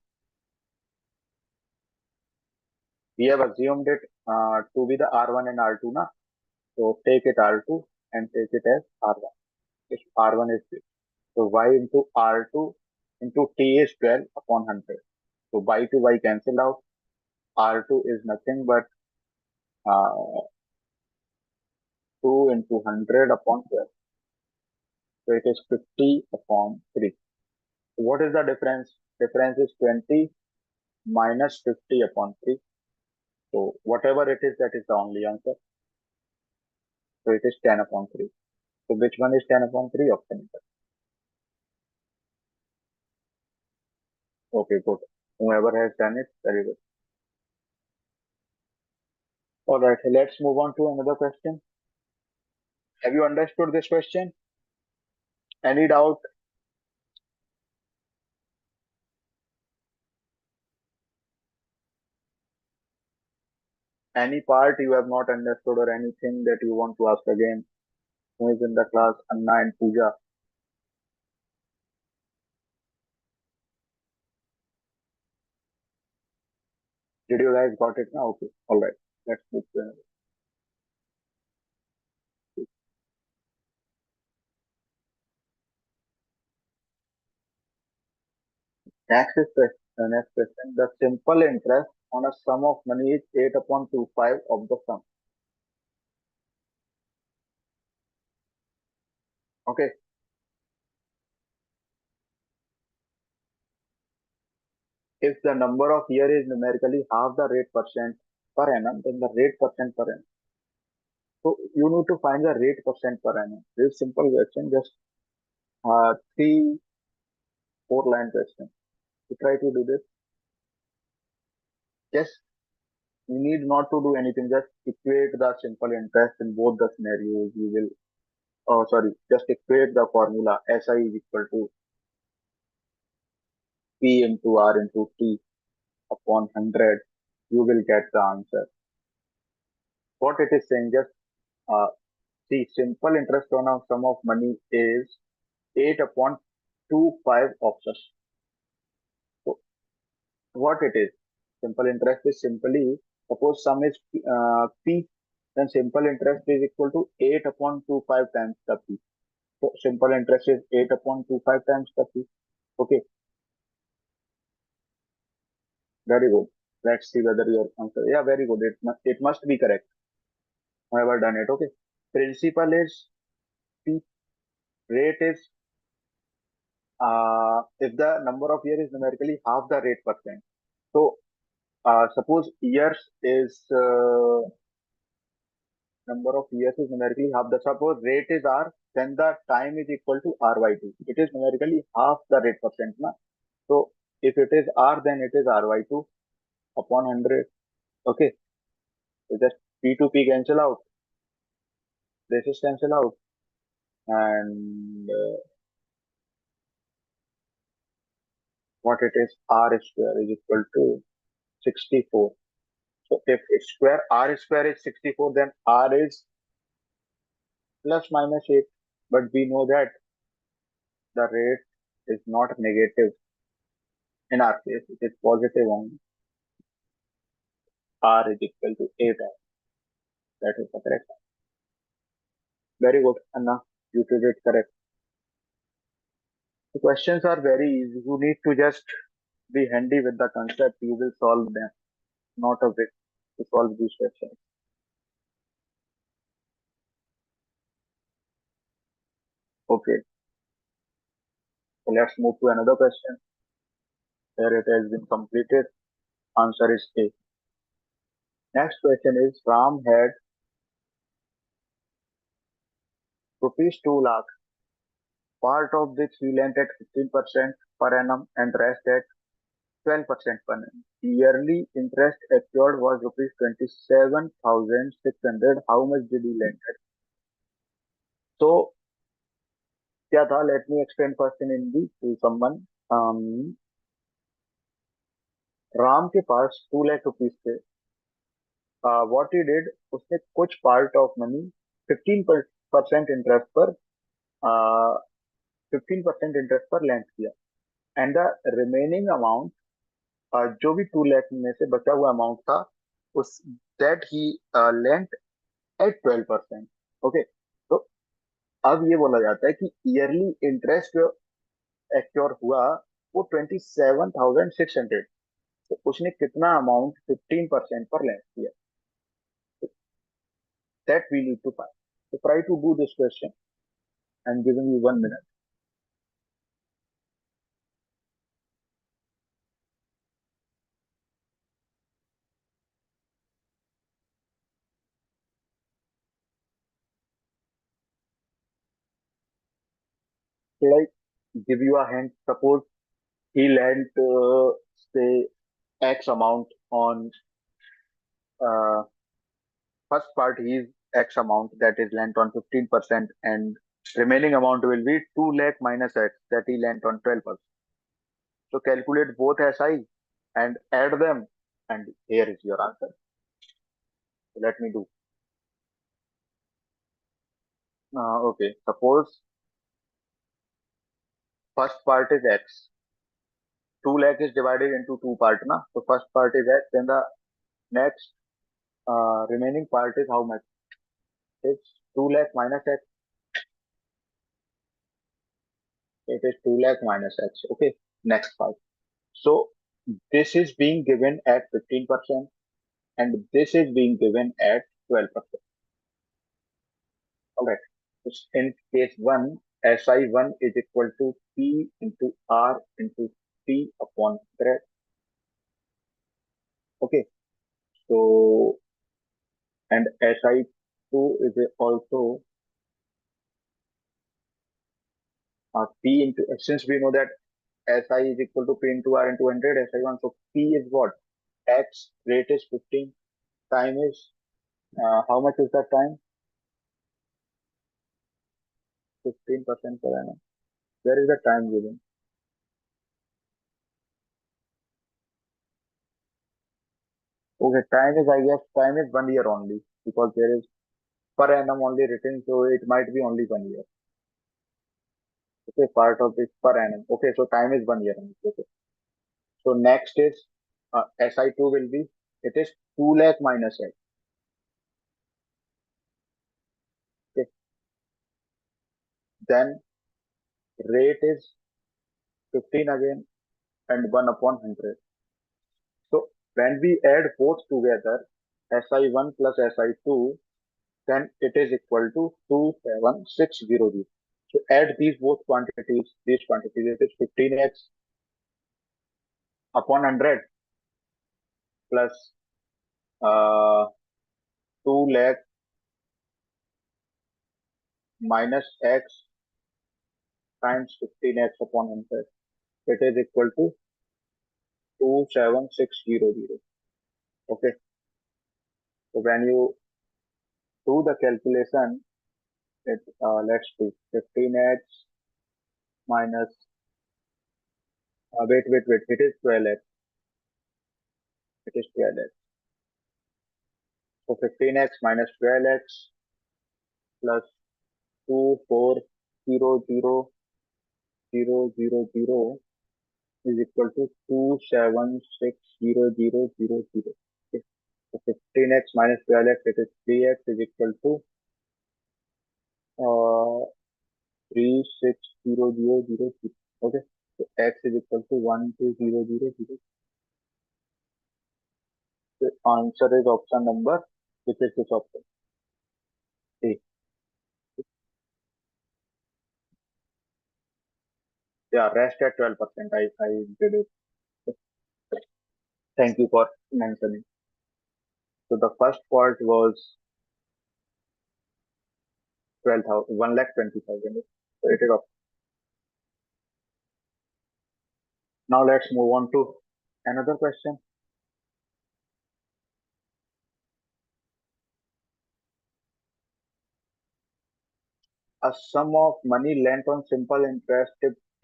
We have assumed it to be the R1 and R2 na. So take it R2 and take it as R1. If R1 is this. So y into R2 into T is 12 upon 100. So y to y cancel out. R2 is nothing but 2 into 100 upon 12. So it is 50 upon 3. So what is the difference? Difference is 20 minus 50 upon 3. So whatever it is, that is the only answer. So it is 10 upon 3. So which one is 10 upon 3? Option is. Okay, good. Whoever has done it, very good. Alright, let's move on to another question. Have you understood this question? Any doubt? Any part you have not understood or anything that you want to ask again? Who is in the class? Anna and Pooja. Did you guys got it now? Okay. Alright. Let's move to another. Next question. The simple interest on a sum of money is 8 upon 25 of the sum. Okay. If the number of year is numerically half the rate percent per annum, then the rate percent per annum. So you need to find the rate percent per annum. This simple question, just 3-4 line question. You try to do this. Yes, you need not to do anything. Just equate the simple interest in both the scenarios. You will, oh sorry, just equate the formula. SI is equal to P into R into T upon 100. You will get the answer. What it is saying, just uh, see, simple interest on a sum of money is 8 upon 25 of the. So what it is? Simple interest is simply, suppose sum is P, then simple interest is equal to 8 upon 25 times the P. So simple interest is 8 upon 25 times the P. Okay, very good. Let's see whether your answer. Yeah, very good. It must be correct. I have done it. Okay. Principal is P. Rate is if the number of years is numerically half the rate percent. So suppose years is number of years is numerically half the, suppose rate is R, then the time is equal to R by 2. It is numerically half the rate percent. Na? So if it is R, then it is R by 2 upon 100. Okay. So just P to P cancel out. This is cancel out. And what it is, R square is equal to 64. So if it's square, R square is 64, then R is plus minus 8. But we know that the rate is not negative. In our case, it is positive only. R is equal to 8. That is the correct answer. Very good, Anna. You did it correct. The questions are very easy. You need to just be handy with the concept. You will solve them. Not a bit to solve these questions. Okay. So let's move to another question. Here it has been completed. Answer is A. Next question is Ram had rupees 2 lakh. Part of this he lent at 15% per annum and rest at 12% per annum. Yearly interest accrued was rupees 27,600. How much did he lend at? So क्या था? Let me explain first in Hindi to someone. Ram के पास 2 lakh rupees थे. What he did, उसने कुछ part of money 15% interest पर 15% interest पर lend किया, and the remaining amount, जो भी 2 लाख में से बचा हुआ अमाउंट था, उस that he lent at 12%. Okay, तो अब ये बोला जाता है कि ईयरली इंटरेस्ट जो एक्योर हुआ वो 27,600. तो उसने कितना अमाउंट 15% पर लेंस किया? That we need to find. So try to do this question. I'm giving you 1 minute. Like, give you a hint. Suppose he lent, say, X amount on uh, first part. He is X amount that is lent on 15%, and remaining amount will be 2 lakh minus X that he lent on 12%. So calculate both SI and add them, and here is your answer. So let me do. Okay, suppose first part is X. 2 lakh is divided into two parts, na? So first part is X, then the next remaining part is how much? It's 2 lakh minus X. It is 2 lakh minus X. Okay, next part. So this is being given at 15% and this is being given at 12%. Alright. In case 1, SI1 is equal to P into R into T upon 100. Okay. So, and SI2 is also P into, since we know that SI is equal to P into R into 100, SI1. So P is what? X, rate is 15, time is, how much is that time? 15% per annum. Where is the time given? Okay, time is, I guess, time is 1 year only because there is per annum only written, so it might be only 1 year. Okay, part of this per annum. Okay, so time is 1 year only. Okay. So next is SI2 will be, it is 2 lakh minus X. Okay. Then rate is 15 again and 1 upon 100. So when we add both together, SI1 plus SI2, then it is equal to 27600. So add these both quantities, it is 15x upon 100 plus 2 lakh minus x times 15x upon 100. It is equal to 27600. Okay. So when you do the calculation, let's do 15x minus, wait, it is 12x. It is 12x. So 15x minus 12x plus 2400000 is equal to 2760000. Okay. So 15x minus 12x, it is 3x is equal to 3600000. Okay. So x is equal to 12000. The answer is option number, which is this option C. Yeah, rest at 12%. I did it. Thank you for mentioning. So the first part was 12,000, 1,20,000. So it is up. Now let's move on to another question. A sum of money lent on simple interest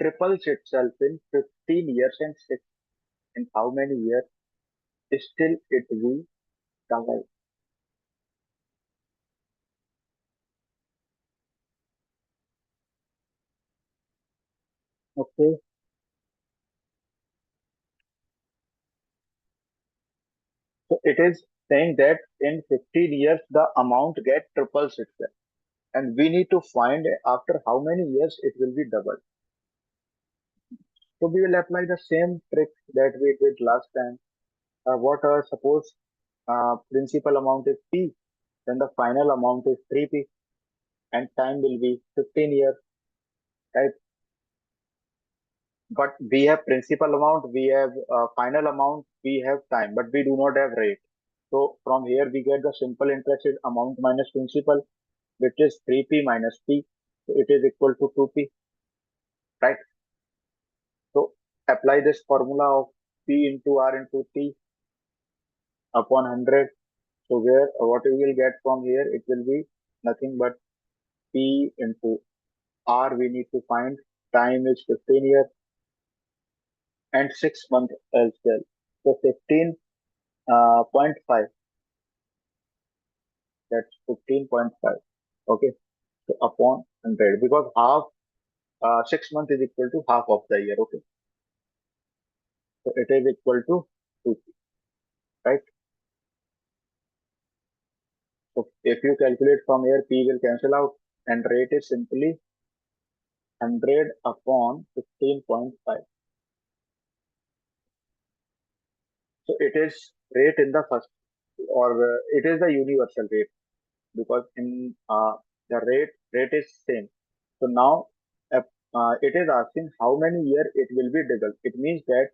triples itself in 15 years and six. In how many years? Still it will double. Okay. So it is saying that in 15 years the amount get triples itself. And we need to find after how many years it will be doubled. So we will apply the same trick that we did last time. Suppose principal amount is P, then the final amount is 3P and time will be 15 years, right? But we have principal amount, we have final amount, we have time, but we do not have rate. So from here we get the simple interest is amount minus principal, which is 3P minus P. So it is equal to 2P, right? So apply this formula of P into R into T upon 100. So where what we will get from here, it will be nothing but P into R we need to find. Time is 15 years and 6 months as well. So 15.5, that's 15.5. Okay. So upon 100 because half 6 months is equal to half of the year. Okay. So it is equal to 2, right? So if you calculate from here, P will cancel out and rate is simply 100 upon 15.5. So it is rate in the first, or it is the universal rate because in the rate is same. So now it is asking how many year it will be doubled. It means that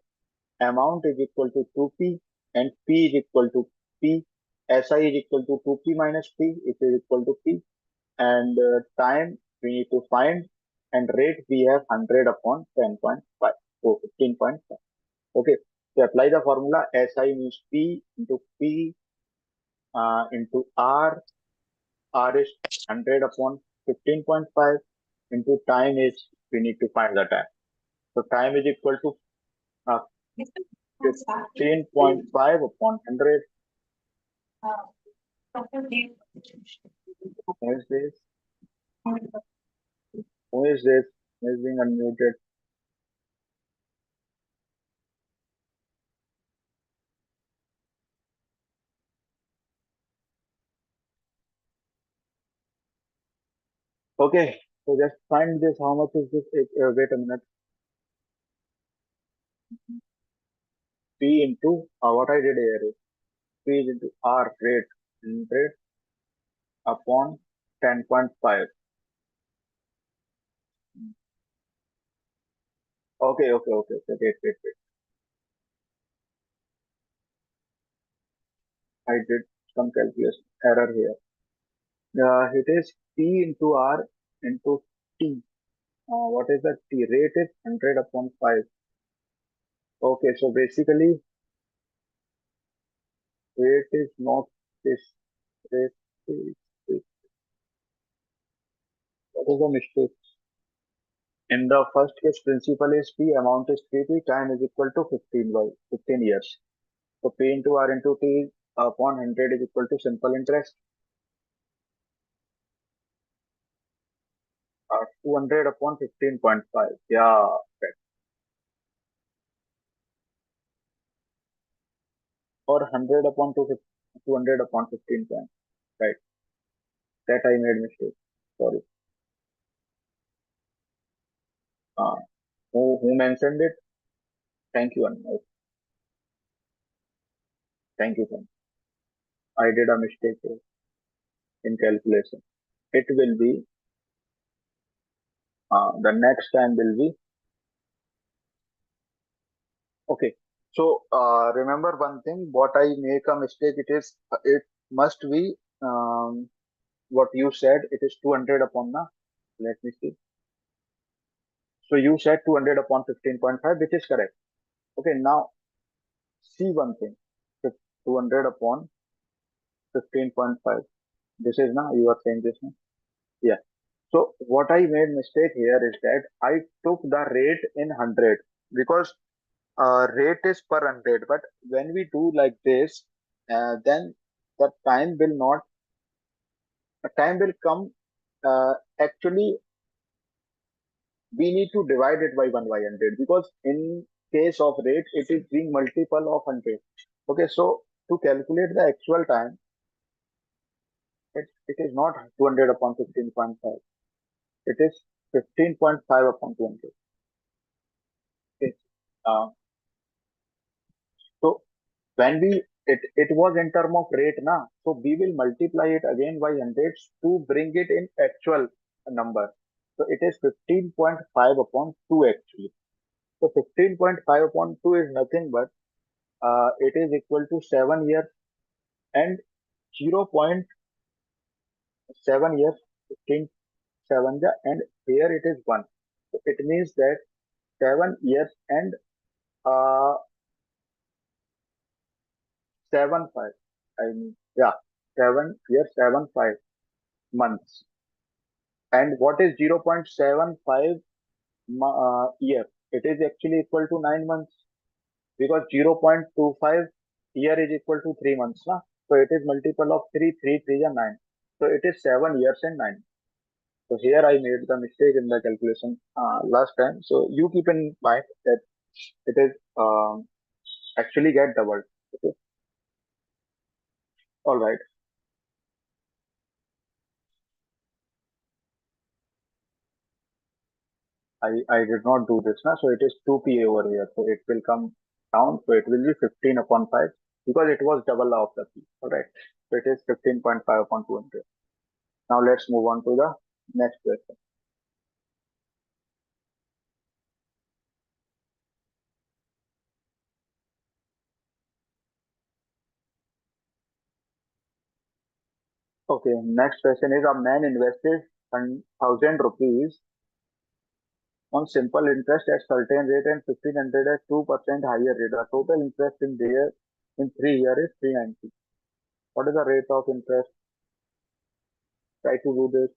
amount is equal to 2P and P is equal to P. SI is equal to 2P minus P, it is equal to P. And time we need to find and rate we have 100 upon 10.5. So 15.5. Okay. To apply the formula, SI means P into P into R. R is 100 upon 15.5 into time is we need to find the time. So time is equal to uh, 15.5 upon 100. Who is this? Who is this? Who is being unmuted? Okay. So just find this. How much is this? Wait a minute. P into what I did here is P is into R rate 100 upon 10.5. Okay. Wait. I did some calculation error here. It is P into R into T. What is the T? Rate is 100 upon 5. Okay, so basically rate is not this. Rate is this. What is the mistake? In the first case, principal is P, amount is 3P, time is equal to 15 years. So P into R into T upon 100 is equal to simple interest. 200 upon 15.5. Yeah, right. Or 100 upon 200 upon 15 point. Right. That I made mistake. Sorry. Uh, who mentioned it? Thank you, Anmol. Thank you, sir. I did a mistake here in calculation. It will be, the next time will be, okay. So, remember one thing, what I make a mistake, it must be, what you said, it is 200 upon na. Let me see. So you said 200 upon 15.5, which is correct. Okay, now see one thing. 200 upon 15.5. This is now, you are saying this now? Yeah. So what I made mistake here is that I took the rate in 100 because rate is per 100. But when we do like this, then the time will not, the time will come. Actually, we need to divide it by 1 by 100 because in case of rate, it is being multiple of 100. Okay, so to calculate the actual time, it is not 200 upon 15.5. It is 15.5 upon 200. Okay. Uh, so when it was in term of rate na, so we will multiply it again by 100 to bring it in actual number. So it is 15.5 upon 2 actually. So 15.5 upon 2 is nothing but it is equal to 7 years and 0.7 years, 15 7 ja, and here it is 1. So it means that 7 years and uh, 7 5. I mean, yeah, 7 years, 7 5 months. And what is 0.75 year? It is actually equal to 9 months because 0.25 year is equal to 3 months. Na? So it is multiple of 3, 3, 3 and 9. So it is 7 years and 9. So here I made the mistake in the calculation last time. So you keep in mind that it is actually get doubled. Okay. All right. I did not do this now. So it is 2PA over here. So it will come down. So it will be 15 upon 5 because it was double of the P. All right. So it is 15.5 upon 200. Now let's move on to the next question. Okay. Next question is a man invested 1,000 rupees on simple interest at certain rate and 1,500 at 2% higher rate. The total interest in there in 3 years is 390. What is the rate of interest? Try to do this.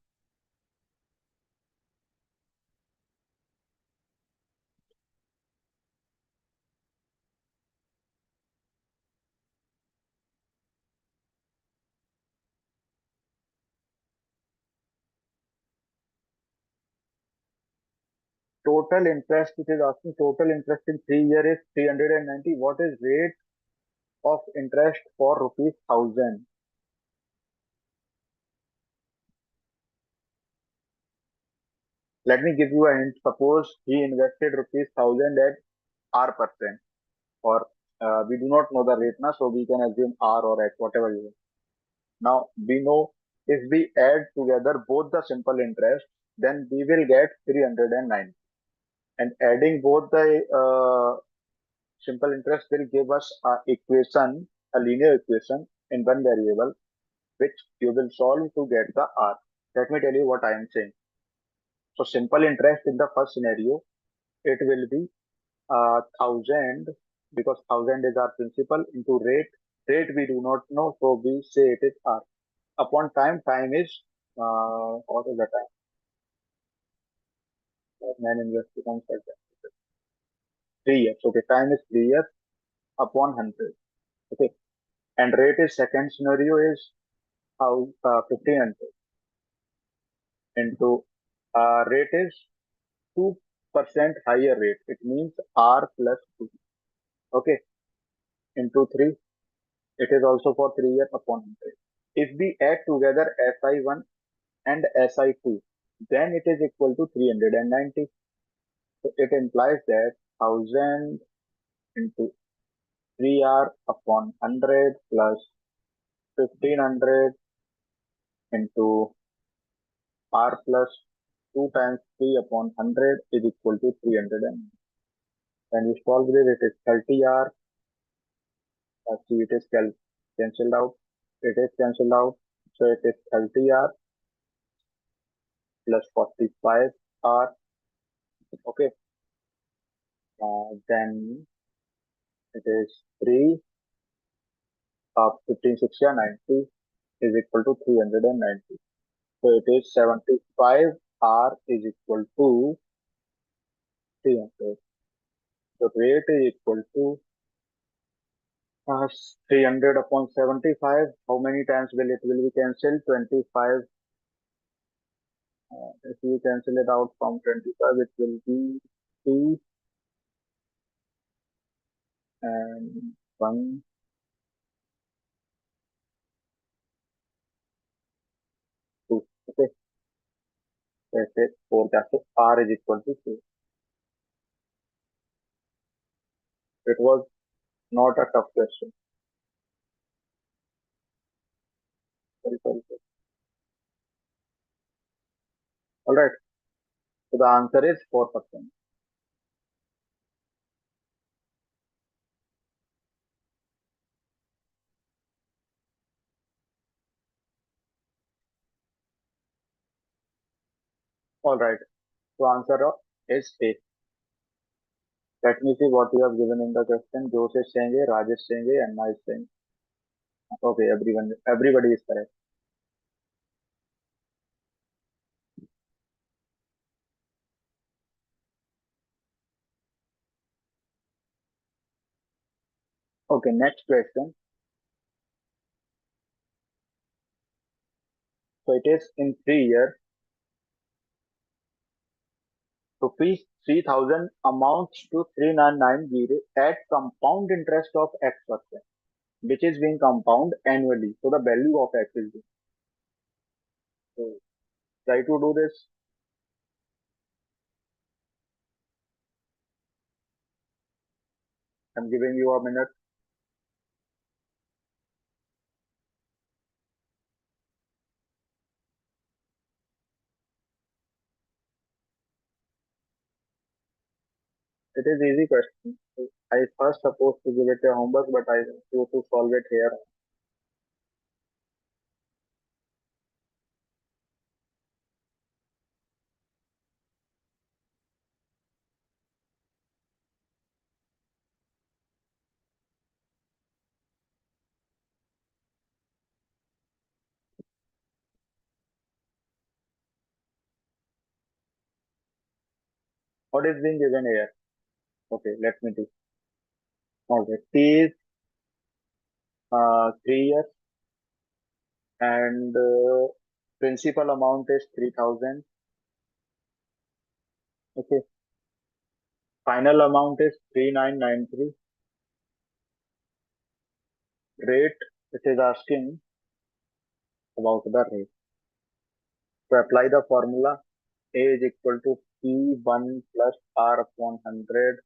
Total interest, it is asking total interest in 3 years is 390. What is rate of interest for rupees 1,000? Let me give you a hint. Suppose he invested rupees 1,000 at R%, or we do not know the rate now, so we can assume R or X, whatever you want. Now we know if we add together both the simple interest, then we will get 309. And adding both the simple interest will give us a linear equation in one variable, which you will solve to get the R. Let me tell you what I am saying. So simple interest in the first scenario, it will be 1,000 because 1,000 is our principal into rate. Rate we do not know, so we say it is R. Upon time, time is what is the time? Man invest becomes like that. 3 years. Okay, time is 3 years upon 100. Okay, and rate is second scenario is how 1,500 into rate is 2% higher rate. It means R plus 2. Okay, into 3. It is also for 3 years upon 100. If we add together SI1 and SI2, then it is equal to 390. So it implies that 1,000 into 3R upon 100 plus 1,500 into R plus 2 times 3 upon 100 is equal to 300. And when we solve this, it is 30R. See, it is cancelled out. It is cancelled out. So it is 30R plus 45 R. Okay. Then it is 3 of 15, 60, 90 is equal to 390. So it is 75 R is equal to 300. The rate is equal to 300 upon 75. How many times will be cancelled? 25. If you cancel it out from 25, it will be 2 and 1, 2. Okay. That's it. 4. So R is equal to 2. It was not a tough question. Very, very good. All right. So the answer is 4%. All right. So answer is A. Let me see what you have given in the question. Jose is saying A, Rajesh is saying A, and Anna is saying. Okay, everybody is correct. Okay, next question. So it is in 3 years. Rupees 3,000 amounts to 3,990 at compound interest of X%, which is being compound annually. So the value of X is. So try to do this. I'm giving you a minute. It is easy question. I first supposed to give it a homework, but I choose to solve it here. What is being given here? Okay, let me do. Okay, T is 3 years and principal amount is 3,000. Okay, final amount is 3,993. Rate, it is asking about the rate. To apply the formula, A is equal to P1 plus R upon 100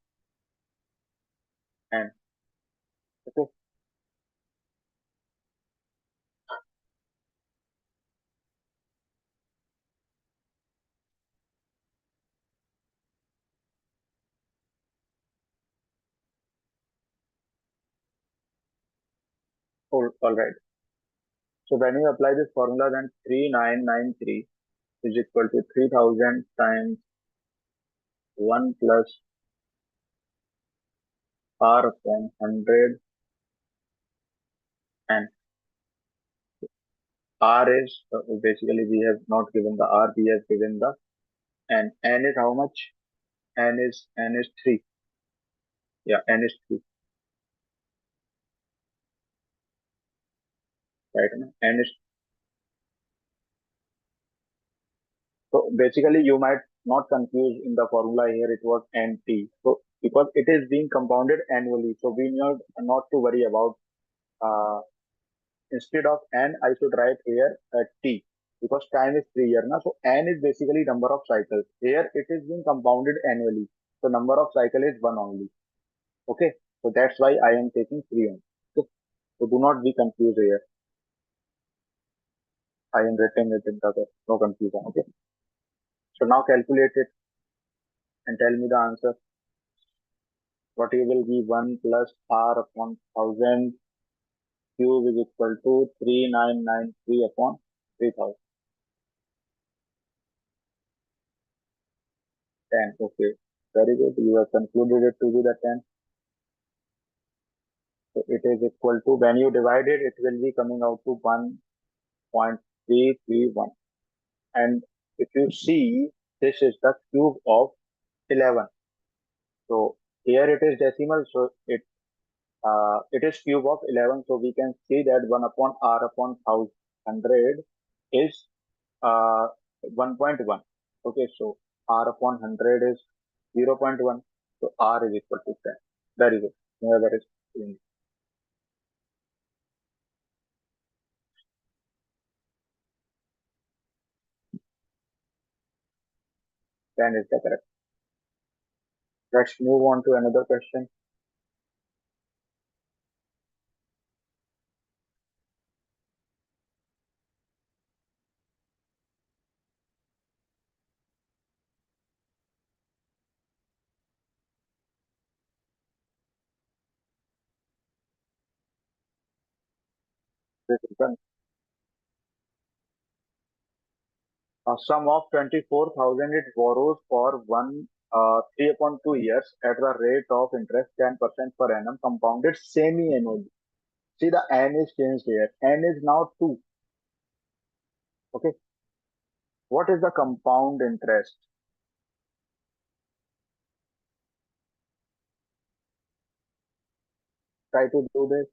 and okay, all right. So when you apply this formula, then 3,993 is equal to 3,000 times 1 plus R upon 100 and R is basically we have not given the R, we have given the N is how much? N is 3. Yeah, N is 3. Right now. N is so basically you might not confuse in the formula here it was NT. So because it is being compounded annually, so we need not to worry about instead of N I should write here T because time is 3 years now. So N is basically number of cycles. Here it is being compounded annually. So number of cycle is 1 only. Okay. So that's why I am taking 3 only. Okay. So do not be confused here. I am writing it in the no confusion. Okay. So now calculate it and tell me the answer. What you will be 1 plus R upon 1000 cube is equal to 3,993 upon 3,000. 10. Okay. Very good. You have concluded it to be the 10. So it is equal to, when you divide it, it will be coming out to 1.331. And if you see, this is the cube of 11. So here it is decimal, so it is cube of 11. So we can see that 1 upon r upon 100 is 1.1. Okay, so r upon 100 is 0.1. So r is equal to 10. Very good. Yeah, that is 10 is the correct. Let's move on to another question. This is the sum of 24,000 it borrows for 3 upon 2 years at the rate of interest 10% per annum compounded semi-annually. See, the n is changed here. N is now 2. Okay. What is the compound interest? Try to do this.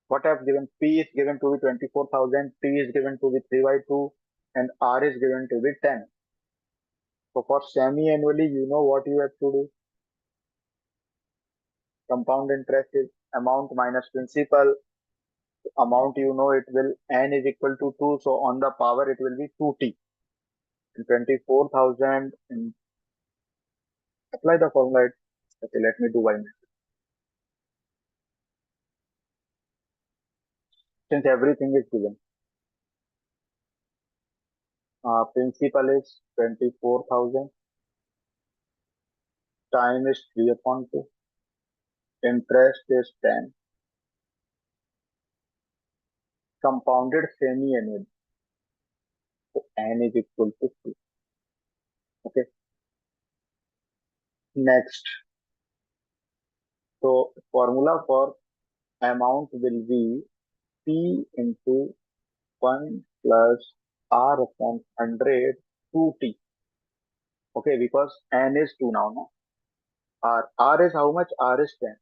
What I've given, P is given to be 24,000, T is given to be 3 by 2, and R is given to be 10. So for semi-annually, you know what you have to do. Compound interest is amount minus principal. Amount, you know, it will, n is equal to 2. So on the power, it will be 2t. And 24,000, and apply the formula. Okay, let me do one. Since everything is given. Principal is 24,000. Time is 3 upon 2. Interest is 10. Compounded semi-annual. So n is equal to 2. Okay. Next. So formula for amount will be P into 1 plus R upon 100 2t. Okay, because n is 2 now. No? R is how much? R is 10.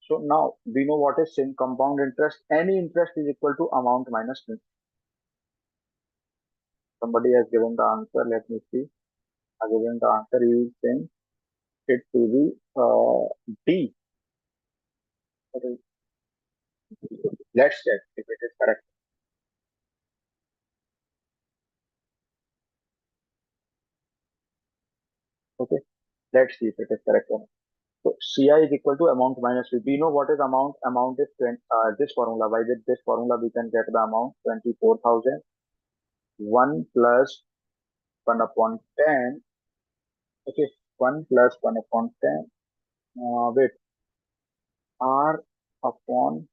So now we know what is compound interest. Any interest is equal to amount minus principal. Somebody has given the answer. Let me see. I given the answer. He is saying it to be D. Okay. Let's check if it is correct. Okay. Let's see if it is correct or not. So CI is equal to amount minus V. We know what is amount. Amount is this formula. By this formula, we can get the amount 24,000. 1 plus 1 upon 10. Okay. 1 plus 1 upon 10. Wait. R upon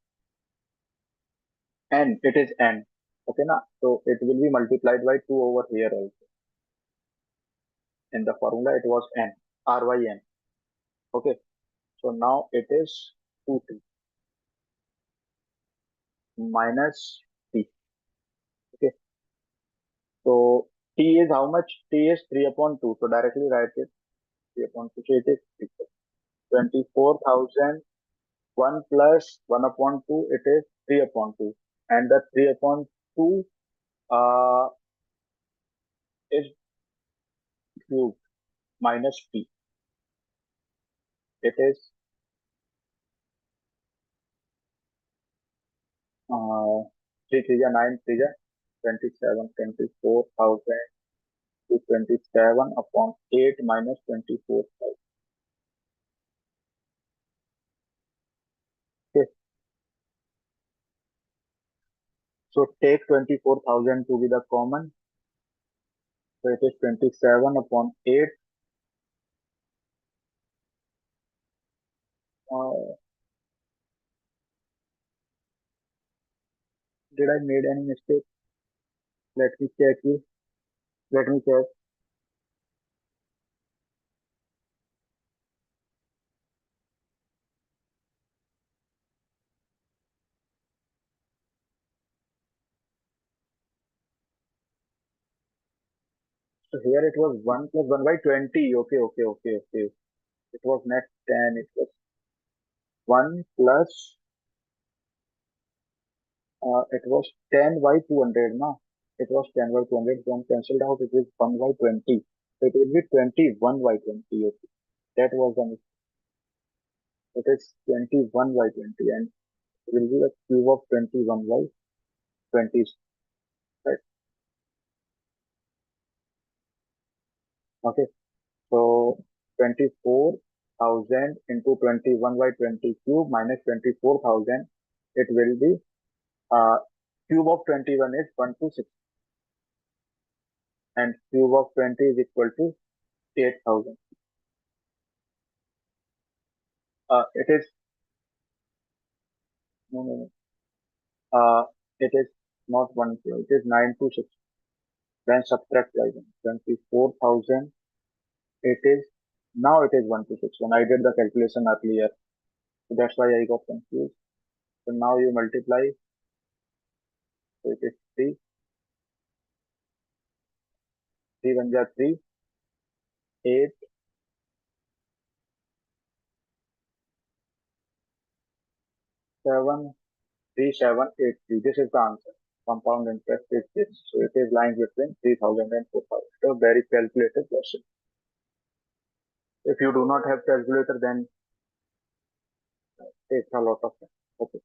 n. It is n. Okay, na? So it will be multiplied by 2 over here also. In the formula, it was n. R by n. Okay. So now it is 2t minus t. Okay. So t is how much? T is 3 upon 2. So directly write it 3 upon 2. So it is 24,000. 1 plus 1 upon 2. It is 3 upon 2. And the 3 upon 2 uh, is cube minus t. It is 3 3 9 3 27 24,000 to 27 upon 8 minus 24,000. Okay. So take 24,000 to be the common. So it is 27 upon 8. Uh, did I made any mistake? Let me check you. Let me check. So here it was 1 plus 1 by 20. Okay. It was not 10. It was 1 plus, it was 10 by 200. No, it was 10 by 200. When cancelled out, it is 1 by 20. So it will be 21 by 20. Okay. That was the mistake. It is 21 by 20 and it will be the cube of 21 by 20. Right. Okay. So 24,000 into 21 by 20 cube minus 24,000. It will be, uh, cube of 21 is 126 and cube of 20 is equal to 8,000. It is, no. It is not 1 cube, it is 926. Then subtract by 24,000. It is, now it is 126. When I did the calculation earlier, so that's why I got confused. So now you multiply, so it is 3, 3 1 ja 3, 8, 7, 3, 7, 8, 3. This is the answer. Compound interest is this. So it is lying between 3,000 and 4,000. So very calculated question. If you do not have calculator, then it takes a lot of time. Okay.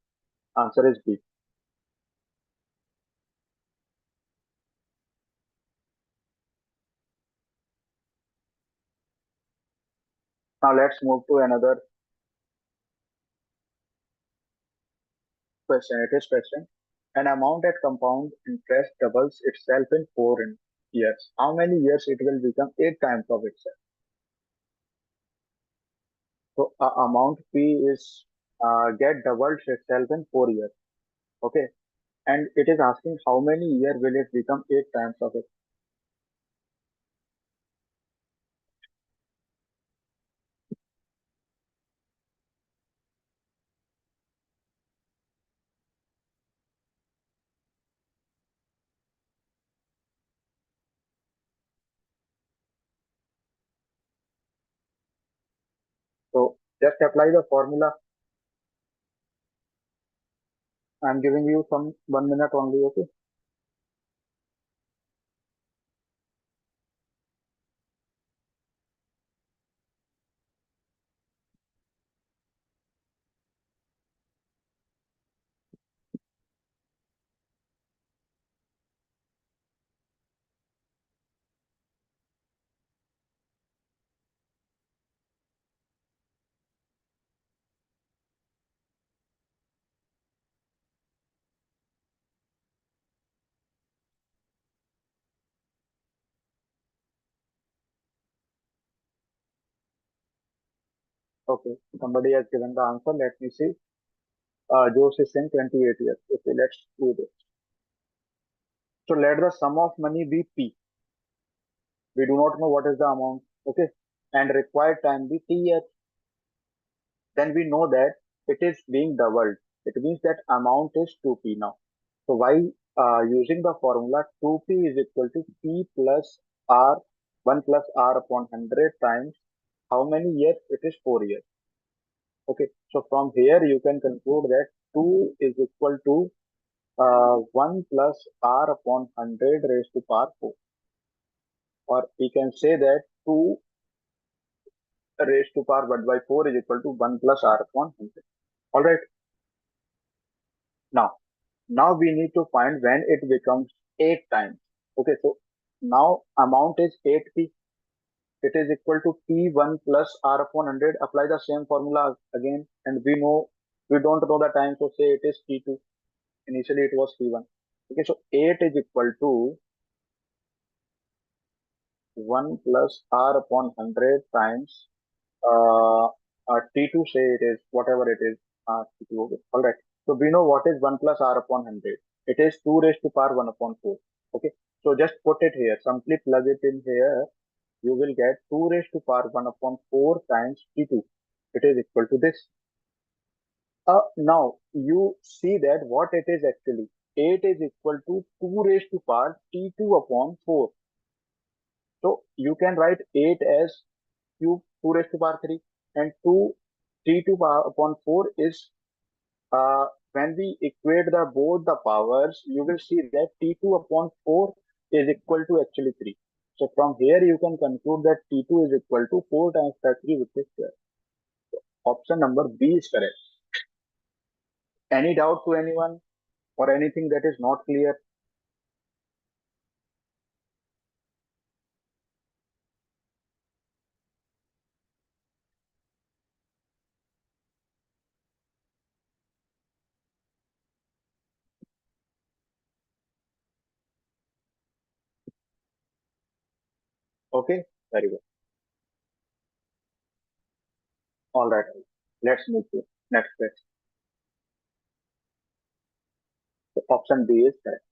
Answer is B. Now let's move to another question. It is question. An amount at compound interest doubles itself in 4 years. How many years it will become 8 times of itself? So amount P is, get doubled itself in 4 years. Okay. And it is asking how many years will it become 8 times of it. So just apply the formula. I'm giving you some 1 minute only. Okay. Okay. Somebody has given the answer. Let me see. Josh is saying 28 years. Okay. Let's do this. So let the sum of money be P. We do not know what is the amount. Okay. And required time be T years. Then we know that it is being doubled. It means that amount is 2P now. So why, using the formula 2P is equal to P plus R, 1 plus R upon 100 times how many years? It is 4 years. Okay. So from here you can conclude that 2 is equal to, 1 plus R upon 100 raised to power 4. Or we can say that 2 raised to power 1 by 4 is equal to 1 plus R upon 100. Alright. Now we need to find when it becomes 8 times. Okay, so now amount is 8P. It is equal to P1 plus R upon 100. Apply the same formula again, and we don't know the time, so say it is P2. Initially it was P1. Okay, so 8 is equal to 1 plus r upon 100 times uh, T2, say it is whatever it is, T2. Okay. All right. So we know what is 1 plus r upon 100. It is 2 raised to power 1 upon 4. Okay. So just put it here. Simply plug it in here. You will get 2 raised to power 1 upon 4 times T2. It is equal to this. Now you see that what it is actually. 8 is equal to 2 raised to power T2 upon 4. So you can write 8 as cube 2 raised to power 3 and 2 T2 power upon 4 is when we equate the both the powers, you will see that T2 upon 4 is equal to actually 3. So from here you can conclude that T2 is equal to 4 times 3, which is square. Option number B is correct. Any doubt to anyone or anything that is not clear? Okay, very good. All right. Let's move to next question. So option B is correct.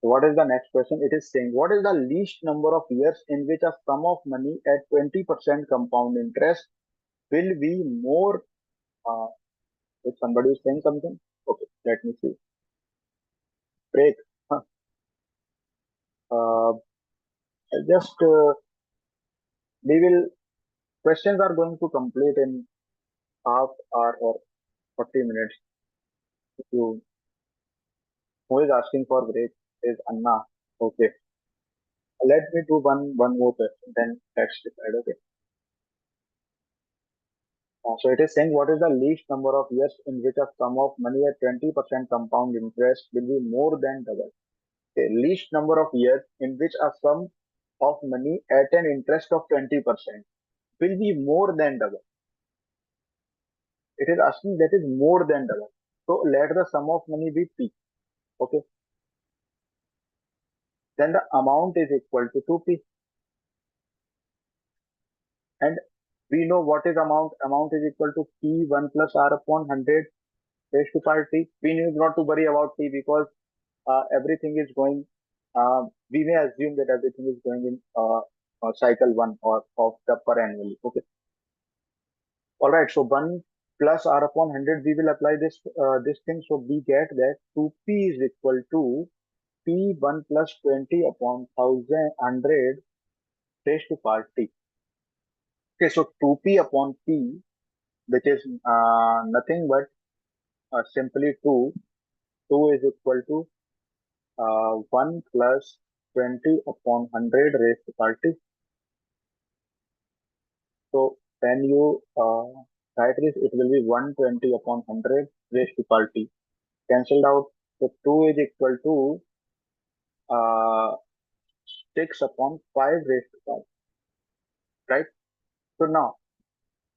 So what is the next question? It is saying, what is the least number of years in which a sum of money at 20% compound interest will be more? Uh, if somebody is saying something, okay, let me see. Break. Huh. Uh, just we will questions are going to complete in half hour or 40 minutes. If you who is asking for break is Anna. Okay, let me do one more question. Then let's decide. Okay. So it is saying what is the least number of years in which a sum of money at 20% compound interest will be more than double. Okay, least number of years in which a sum of money at an interest of 20% will be more than double. It is asking that is more than double. So let the sum of money be P. Okay. Then the amount is equal to 2P. And we know what is amount. Amount is equal to P1 plus R upon 100 raised to power T. We need not to worry about T because everything is going, we may assume that everything is going in cycle 1 or of the per annually. Okay. All right. So 1 plus R upon 100, we will apply this thing. So we get that 2P is equal to P1 plus 20 upon 100 raised to power T. Okay. So 2P upon P, which is nothing but simply 2. 2 is equal to 1 plus 20 upon 100 raised to power T. So when you write this, it will be 120 upon 100 raised to power T. Cancelled out. So 2 is equal to uh, 6 upon 5 raised to power, right? So now,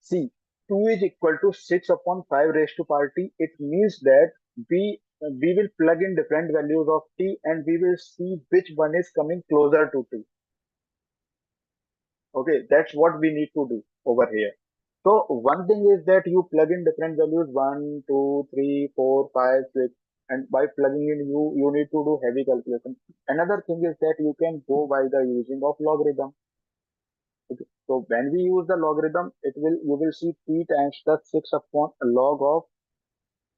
see, 2 is equal to 6 upon 5 raised to power T. It means that we will plug in different values of T and we will see which one is coming closer to T. Okay, that's what we need to do over here. So one thing is that you plug in different values 1, 2, 3, 4, 5, 6, and by plugging in you need to do heavy calculation. Another thing is that you can go by the using of logarithm. Okay. So when we use the logarithm, you will see p times the 6 upon log of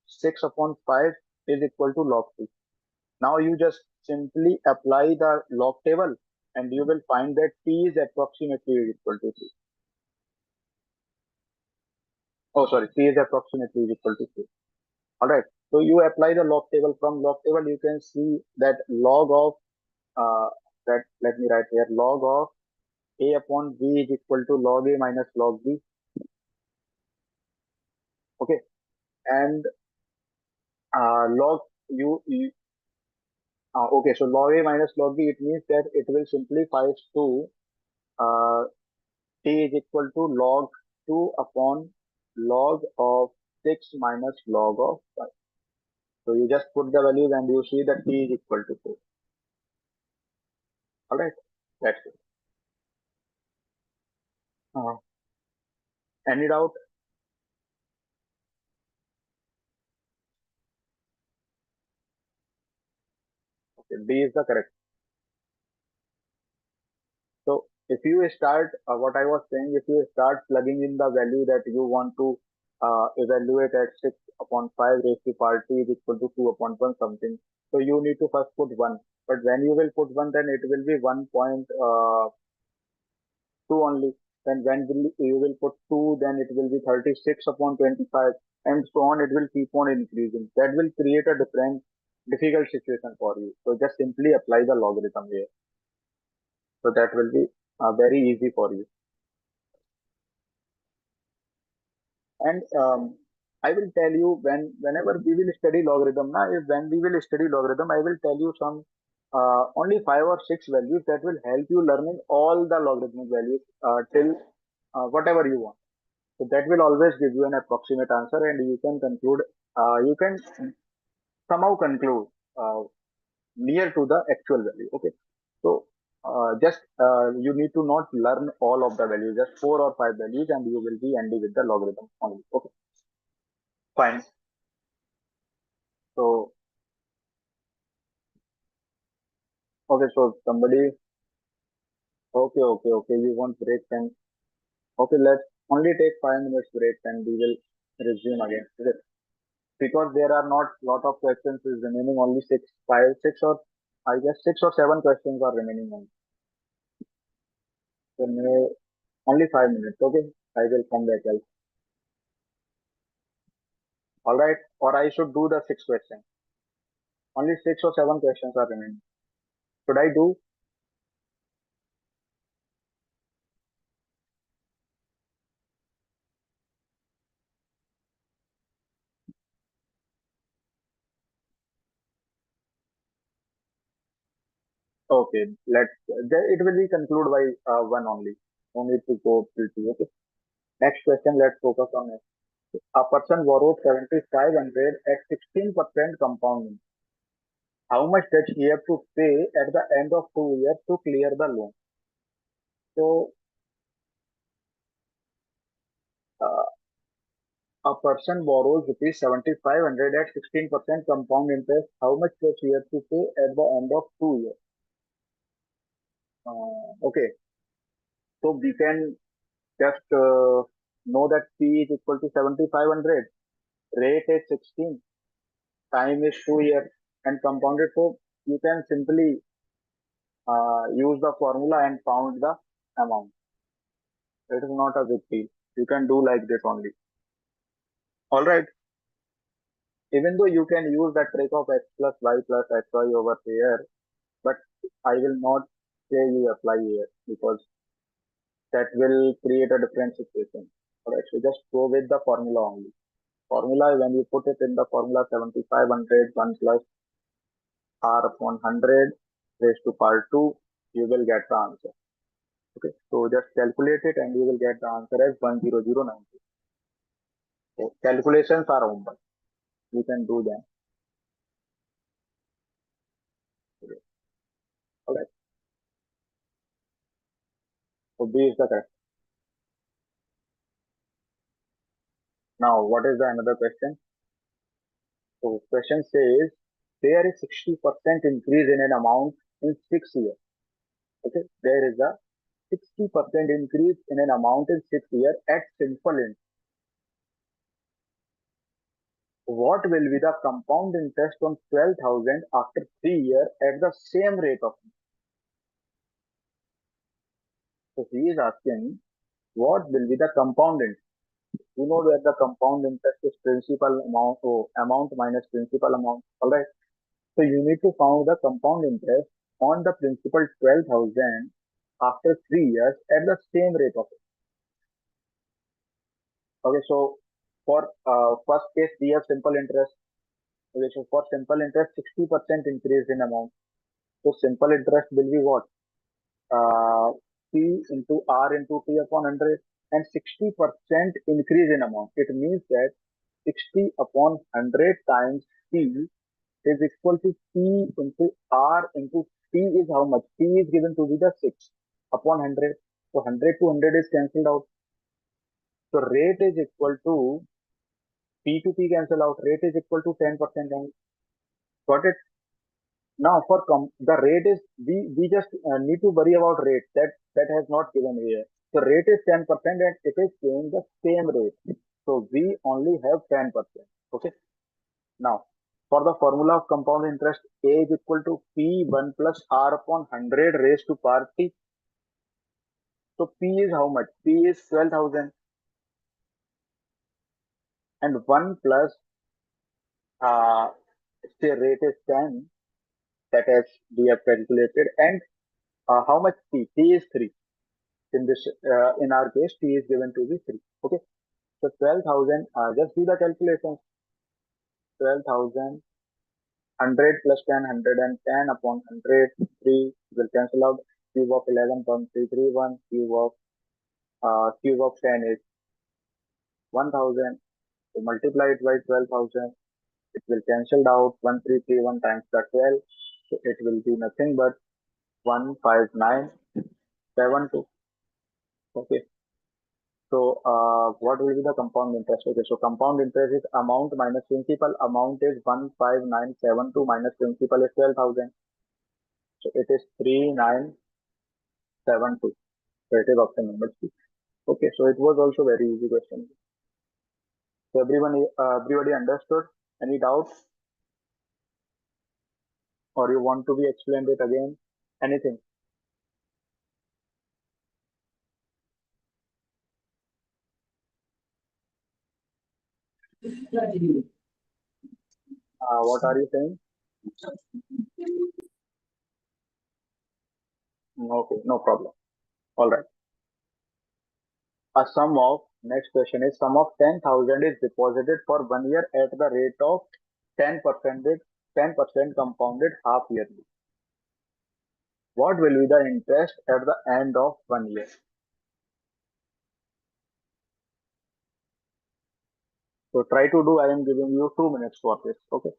6 upon 5 is equal to log 2. Now you just simply apply the log table and you will find that p is approximately equal to 3. Oh, sorry, p is approximately equal to 3. All right. So you apply the log table. From log table, you can see that log of that. Let me write here. Log of a upon b is equal to log a minus log b. Okay. And log you okay. So log a minus log b. It means that it will simplify to uh, t is equal to log 2 upon log of 6 minus log of 5. So you just put the values and you see that t is equal to 4. All right, that's it. Uh, any doubt? Okay, D is the correct. So if you start, what I was saying, if you start plugging in the value that you want to evaluate at 6 upon 5 raised to power t is equal to 2 upon 1 something. So you need to first put 1. But when you will put 1, then it will be 1.2 only. Then when you will put 2, then it will be 36 upon 25 and so on. It will keep on increasing. That will create a difficult situation for you. So just simply apply the logarithm here. So that will be very easy for you. And I will tell you whenever we will study logarithm, when we will study logarithm, I will tell you some only 5 or 6 values that will help you learning all the logarithmic values till whatever you want. So that will always give you an approximate answer, and you can conclude. You can somehow conclude near to the actual value. Okay. So just you need to not learn all of the values, just 4 or 5 values, and you will be ending with the logarithm only. Okay. Fine. So, okay, so somebody, okay, you want break then. Okay, let's only take 5 minutes break and we will resume again. Okay. Because there are not lot of questions is remaining, only 6 or I guess 6 or 7 questions are remaining only. So only 5 minutes. Okay, I will come back. All right, or I should do the 6 questions. Only 6 or 7 questions are remaining. Should I do? Okay, it will be concluded by one only. No need to go till two. Okay. Next question, let's focus on it. A person borrowed 7,500 at 16% compounding. How much does he have to pay at the end of 2 years to clear the loan? So, uh, a person borrows rupees 7,500 at 16% compound interest. How much does he have to pay at the end of 2 years? Okay, so we can just know that P is equal to 7,500. Rate is 16. Time is 2 years and compounded. So you can simply use the formula and found the amount. It is not a big deal. You can do like this only. All right. Even though you can use the trick of x plus y plus xy over here, but I will not say you apply here because that will create a different situation. All right. So just go with the formula only. Formula, when you put it in the formula 7,500 1 plus r upon 100 raised to power 2, you will get the answer. Okay, so just calculate it and you will get the answer as 10090. So calculations are homework. You can do them. Okay. All right. So B is the correct. Now, what is the another question? So question says there is 60% increase in an amount in 6 years. Okay, there is a 60% increase in an amount in 6 years at simple interest. What will be the compound interest on 12,000 after 3 years at the same rate of? So he is asking what will be the compound interest. You know that the compound interest is principal amount, so amount minus principal amount. All right. So you need to find the compound interest on the principal 12,000 after 3 years at the same rate of it. Okay. So for first case, we have simple interest. Okay. So for simple interest, 60% increase in amount. So simple interest will be what? uh, P into R into T upon 100 and 60% increase in amount. It means that 60 upon 100 times P is equal to P into R into T is how much? P is given to be the 6 upon 100. So 100 to 100 is cancelled out. So rate is equal to P to P cancel out. Rate is equal to 10%. And got it? Now for the rate is we just need to worry about rate that has not given here. So rate is 10% and it is paying the same rate. So we only have 10%. Okay. Now for the formula of compound interest, A is equal to P1 plus R upon 100 raised to power T. So P is how much? P is 12,000 and 1 plus say rate is 10, that as we have calculated, and how much T? T is 3. In this in our case, T is given to be 3. Okay. So 12,000, just do the calculation. 12,000, 100 plus 10, 110 upon 100, 3 will cancel out. Cube of 11.331, cube of 10 is 1,000. So multiply it by 12,000. It will cancel out 1331 times the 12. So it will be nothing but 15972. Okay. So what will be the compound interest? Okay, so compound interest is amount minus principal. Amount is 15972 minus principal is 12,000. So it is 3972. So it is option number C. Okay, so it was also very easy question. So everybody understood? Any doubts? Or you want to be explained it again? Anything? What are you saying? Okay, no problem. All right. A sum of, next question is, sum of 10,000 is deposited for 1 year at the rate of 10%, 10% compounded half yearly. What will be the interest at the end of 1 year? So try to do, I am giving you 2 minutes for this. Okay.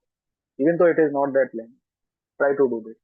Even though it is not that length, try to do this.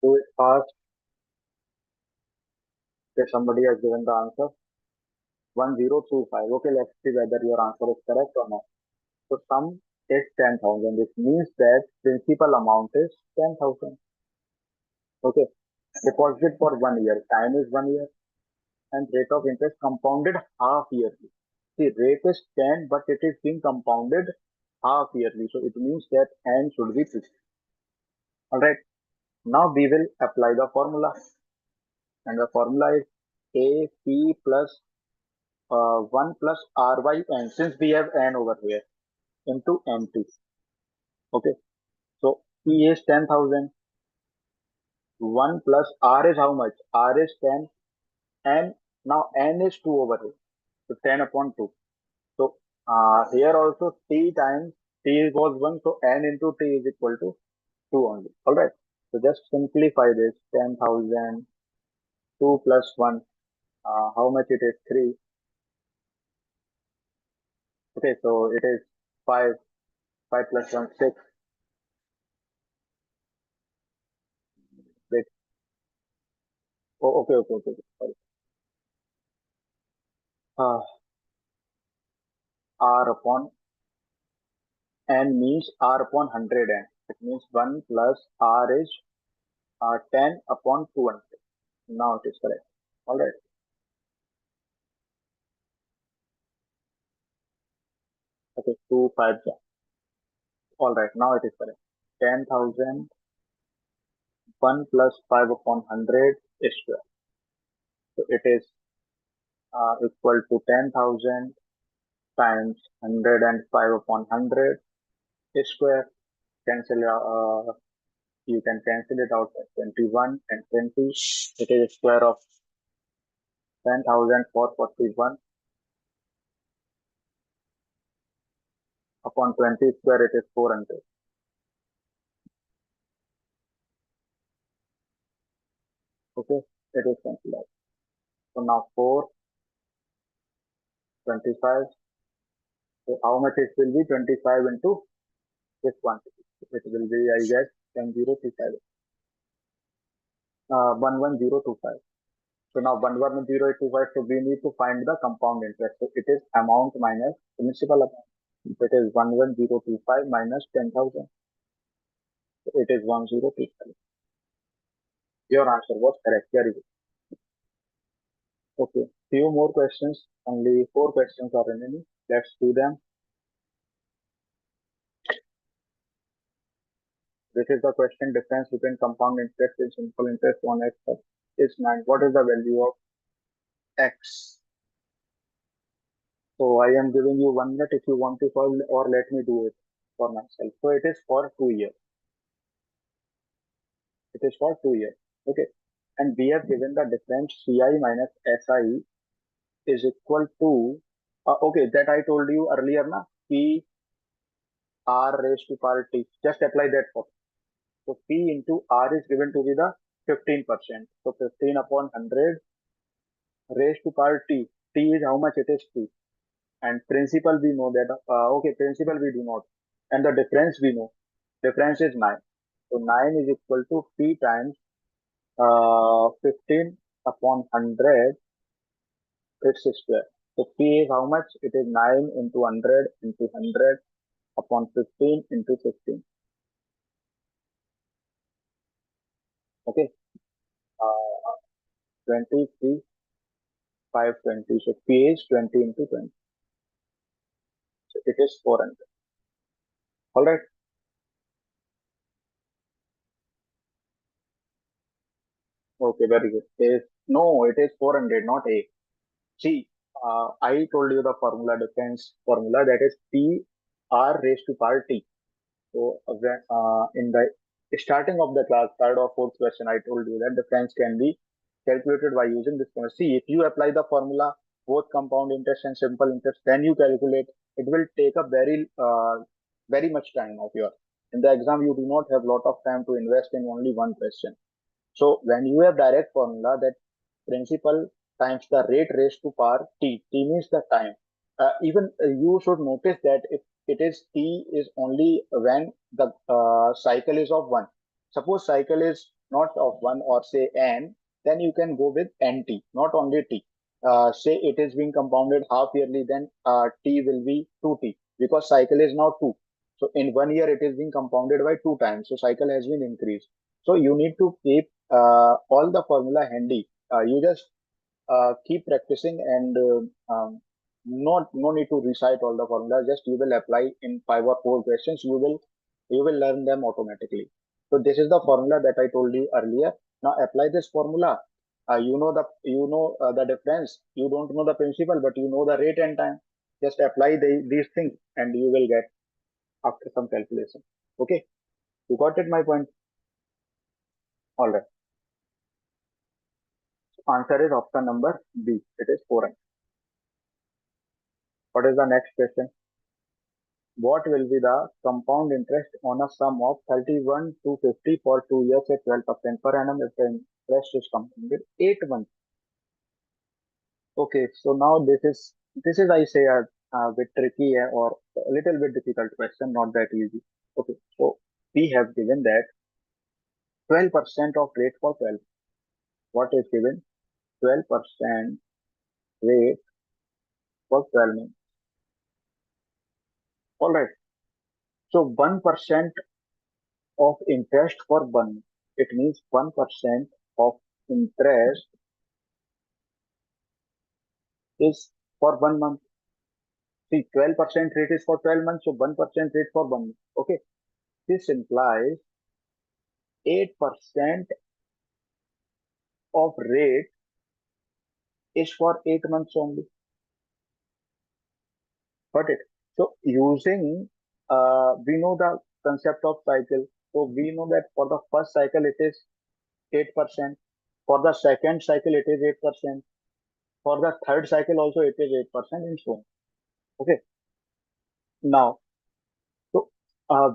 Do it fast if somebody has given the answer. 1025. Okay, let's see whether your answer is correct or not. So sum is 10,000. This means that principal amount is 10,000. Okay. Deposit for 1 year. Time is 1 year. And rate of interest compounded half yearly. See, rate is 10, but it is being compounded half yearly. So it means that n should be 6. Alright. Now we will apply the formula. And the formula is AP plus 1 plus RYN. Since we have n over here into NT. Okay. So P is 10,000. 1 plus R is how much? R is 10. And now N is 2 over here. So 10 upon 2. So here also T times T was 1. So N into T is equal to 2 only. Alright. So just simplify this. 10,000. 2 plus 1. How much it is? 3. Okay, so it is 5, 5 plus 1, 6. Wait. Oh, okay, okay, okay. Sorry. Uh, R upon N means R upon 100N. It means 1 plus R is 10 upon 200. Now it is correct. All right. Okay, 2, 5. Yeah. All right. Now it is correct. 10,000, 1 plus 5 upon 100 is square. So it is equal to 10,000 times 105 upon 100 is square. Cancel, you can cancel it out as 21 and 20. It is square of 10,441 upon 20 square. It is 400. Okay, it is cancelled out. So now 4, 25. So how much it will be? 25 into this quantity. It will be, I guess, 10,027. 11025. So now 11025. So we need to find the compound interest. So it is amount minus principal amount. So it is 11025 minus 10,000. So it is 1025. Your answer was correct. Very good. Okay. Few more questions. Only 4 questions are remaining. Let's do them. This is the question: difference between compound interest and simple interest on X is 9. What is the value of X? So I am giving you 1 minute if you want to solve, or let me do it for myself. So it is for 2 years. It is for 2 years. Okay. And we have given the difference Ci minus Si is equal to, okay, that I told you earlier, na, P R raised to power T. Just apply that for. So P into R is given to be the 15%. So 15 upon 100 raised to power T. T is how much? It is T. And principal we know that, okay, principal we do not. And the difference we know. Difference is 9. So 9 is equal to P times 15 upon 100, it's square. So P is how much? It is 9 into 100 into 100 upon 15 into 15. Okay. 23, 520. So P is 20 into 20. So it is 400. All right. Okay, very good. No, it is 400, not A. See, I told you the formula, difference formula, that is P R raised to power T. So in the starting of the class, third or fourth question, I told you that difference can be calculated by using this formula. See, if you apply the formula, both compound interest and simple interest, then you calculate, it will take a very much time of yours. In the exam, you do not have lot of time to invest in only one question. So when you have direct formula, that principal times the rate raised to power t, t means the time. Even you should notice that if it is t is only when the cycle is of 1. Suppose cycle is not of 1 or say n, then you can go with nt, not only t. Say it is being compounded half yearly, then t will be 2t because cycle is now 2. So in 1 year it is being compounded by 2 times. So cycle has been increased. So you need to keep all the formula handy. You just keep practicing and not no need to recite all the formulas. Just you will apply in 5 or 4 questions. You will learn them automatically. So this is the formula that I told you earlier. Now apply this formula. You know the difference. You don't know the principal, but you know the rate and time. Just apply these things, and you will get after some calculation. Okay, you got it. My point. All right. Answer is option number B. It is 4. What is the next question? What will be the compound interest on a sum of 31 to 50 for 2 years at 12% per annum if the interest is compounded 8 months? Okay, so now this is I say a bit tricky or a little bit difficult question, not that easy. Okay, so we have given that 12% of rate for 12. What is given? 12% rate for 12 months. All right. So 1% of interest for 1 month. It means 1% of interest is for 1 month. See, 12% rate is for 12 months, so 1% rate for 1 month. Okay. This implies 8% of rate is for 8 months only. Got it? So using, we know the concept of cycle. So we know that for the first cycle it is 8%. For the second cycle it is 8%. For the third cycle also it is 8% and so on. Okay. Now, so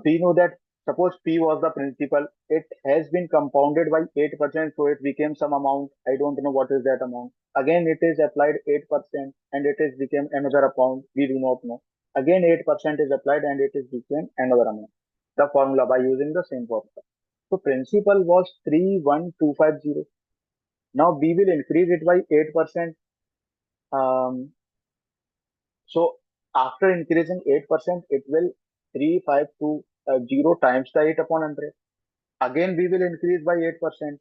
we know that suppose P was the principal, it has been compounded by 8%, so it became some amount. I don't know what is that amount. Again, it is applied 8% and it is became another amount. We do not know. Again, 8% is applied and it is became another amount. The formula by using the same formula. So principal was 31250. Now we will increase it by 8%. Um, So after increasing 8%, it will 3520 times the 8 upon 100. Again, we will increase by 8%,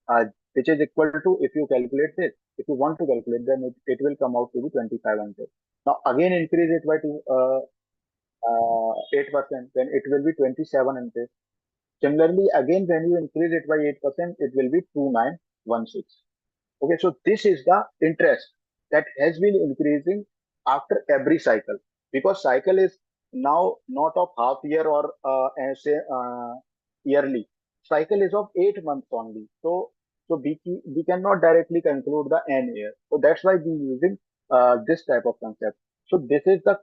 uh, which is equal to, if you calculate this, if you want to calculate, then it will come out to be 2500. Now again increase it by 8%, then it will be 2700. Similarly, again when you increase it by 8%, it will be 2916. Okay, so this is the interest that has been increasing after every cycle, because cycle is now not of half year or say yearly. Cycle is of 8 months only. So we cannot directly conclude the n year. So that's why we using this type of concept. So this is the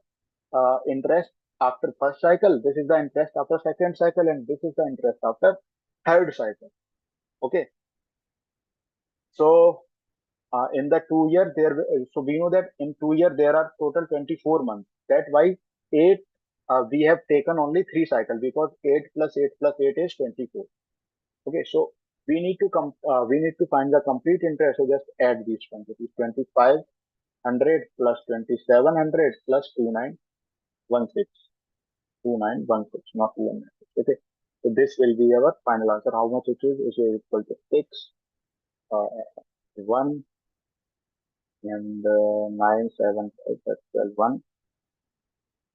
interest after first cycle. This is the interest after second cycle, and this is the interest after third cycle. Okay, so in the 2 year so we know that in 2 year there are total 24 months. That why 8 we have taken only 3 cycles, because 8 plus 8 plus 8 is 24. Okay, so we need to find the complete interest. So just add these quantities: 2500 plus 2700 plus 2916. 2916, not 216. Okay, so this will be our final answer. How much it is equal to 6 uh, 1 and 9 7 5 that's 12 1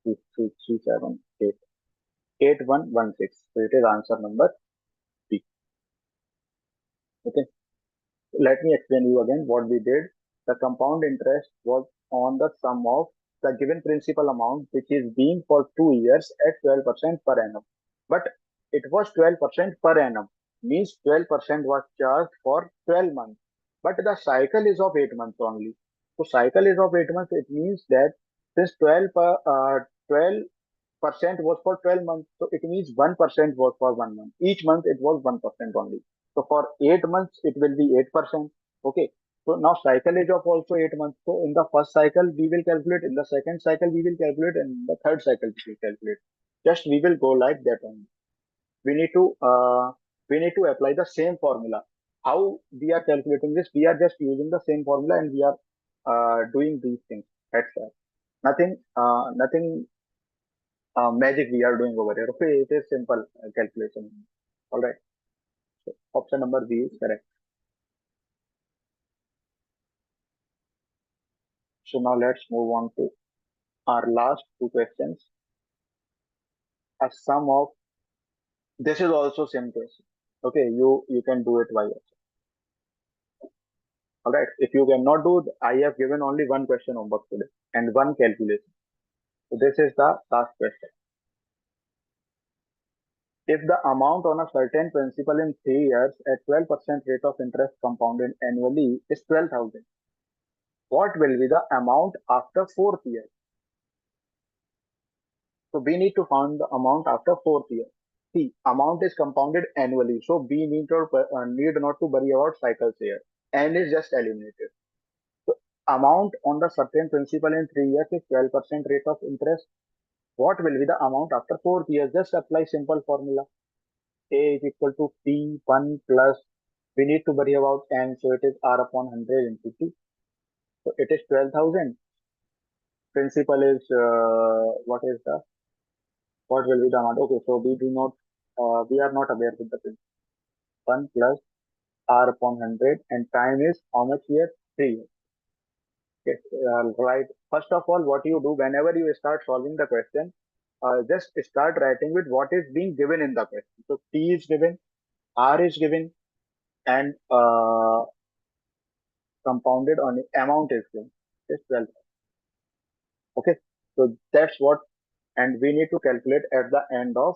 2 3 3 7 8 8 1 1 6. So it is answer number B. Okay, let me explain you again what we did. The compound interest was on the sum of the given principal amount, which is being for 2 years at 12% per annum. But it was 12% per annum, means 12% was charged for 12 months. But the cycle is of 8 months only. So cycle is of 8 months. It means that this 12% was for 12 months. So it means 1% was for 1 month. Each month it was 1% only. So for 8 months, it will be 8%. Okay. So now cycle is of also 8 months. So in the first cycle, we will calculate. In the second cycle, we will calculate. And in the third cycle, we will calculate. Just we will go like that only. We need to apply the same formula. How we are calculating this? We are just using the same formula and we are doing these things. That's all. Nothing magic we are doing over here. Okay, it is simple calculation. All right. So option number B is correct. So now let's move on to our last two questions. A sum of, this is also same question. Okay, you can do it by yourself. All right. If you cannot do, I have given only one question homework today and one calculation. So this is the last question. If the amount on a certain principal in 3 years at 12% rate of interest compounded annually is 12,000, what will be the amount after fourth year? So we need to find the amount after fourth year. See, amount is compounded annually, so we need not to worry about cycles here. N is just eliminated. So amount on the certain principal in 3 years is 12% rate of interest. What will be the amount after 4 years? Just apply simple formula. A is equal to P1 plus, we need to worry about N, so it is R upon 100 into T. So it is 12,000. Principal is, what will be the amount? Okay, so we are not aware with the principal. 1 plus R upon 100 and time is how much years? 3 years. Okay, right. First of all, what you do whenever you start solving the question, just start writing with what is being given in the question. So T is given, R is given, and compounded on amount is given. Is 12. Okay, so that's what, and we need to calculate at the end of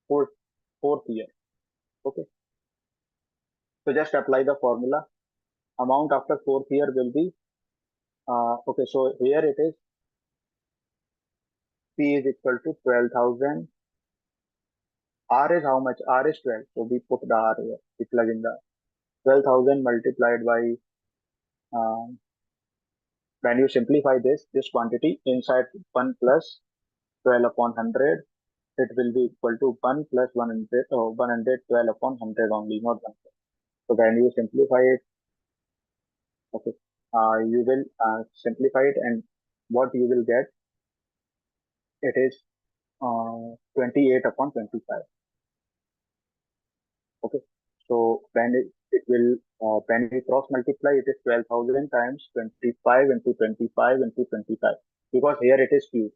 fourth fourth year. Okay, so just apply the formula. Amount after fourth year will be okay. So here it is P is equal to 12,000. R is how much? R is 12. So we put the R here. We plug in the 12,000 multiplied by, um, when you simplify this quantity inside 1 plus 12 upon 100, it will be equal to 1 plus 100, 112 upon 100 only, not 1. So when you simplify it, okay, you will simplify it, and what you will get, it is 28 upon 25. Okay, so when we cross multiply, it is 12,000 times 25 into 25 into 25, because here it is cube.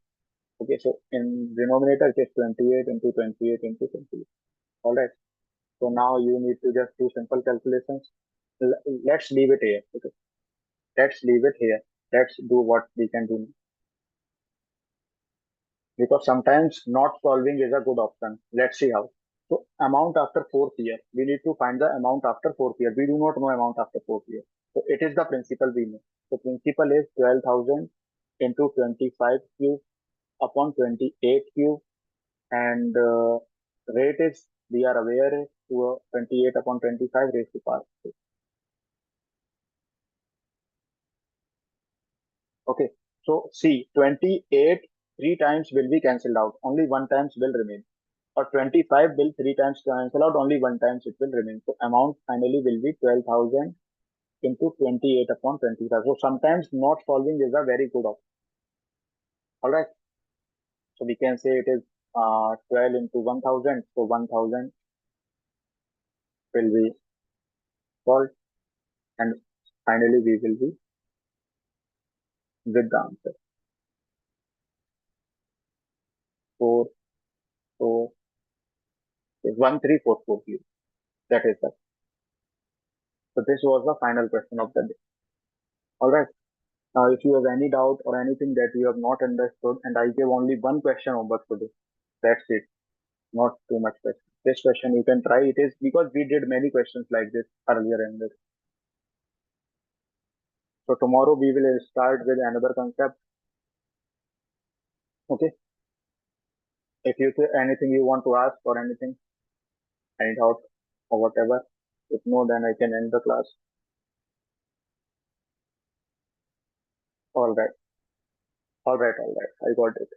Okay, so in denominator it is 28 into 28 into 28. All right. So now you need to just do simple calculations. Let's leave it here. Okay, let's leave it here. Let's do what we can do, because sometimes not solving is a good option. Let's see how. So amount after fourth year, we need to find the amount after fourth year. We do not know amount after fourth year. So it is the principal we know. So principal is 12,000 into 25 cube upon 28 cube, and rate is, we are aware, to 28 upon 25 raised to power 6. Okay, so see, 28 three times will be cancelled out. Only one times will remain. Or 25 will three times cancel out, only one times it will remain. So amount finally will be 12,000 into 28 upon 25. So sometimes not solving is a very good option. All right. So we can say it is 12 into 1,000. So 1,000 will be solved, and finally we will be with the answer. 4, 4, 1,344. That is that. So this was the final question of the day. All right. Now, if you have any doubt or anything that you have not understood, and I gave only one question homework today, that's it. Not too much question. This question you can try. It is because we did many questions like this earlier in this. So tomorrow we will start with another concept. Okay. If you say anything you want to ask or anything, any doubt or whatever, if no, then I can end the class. All right. All right. All right. I got it.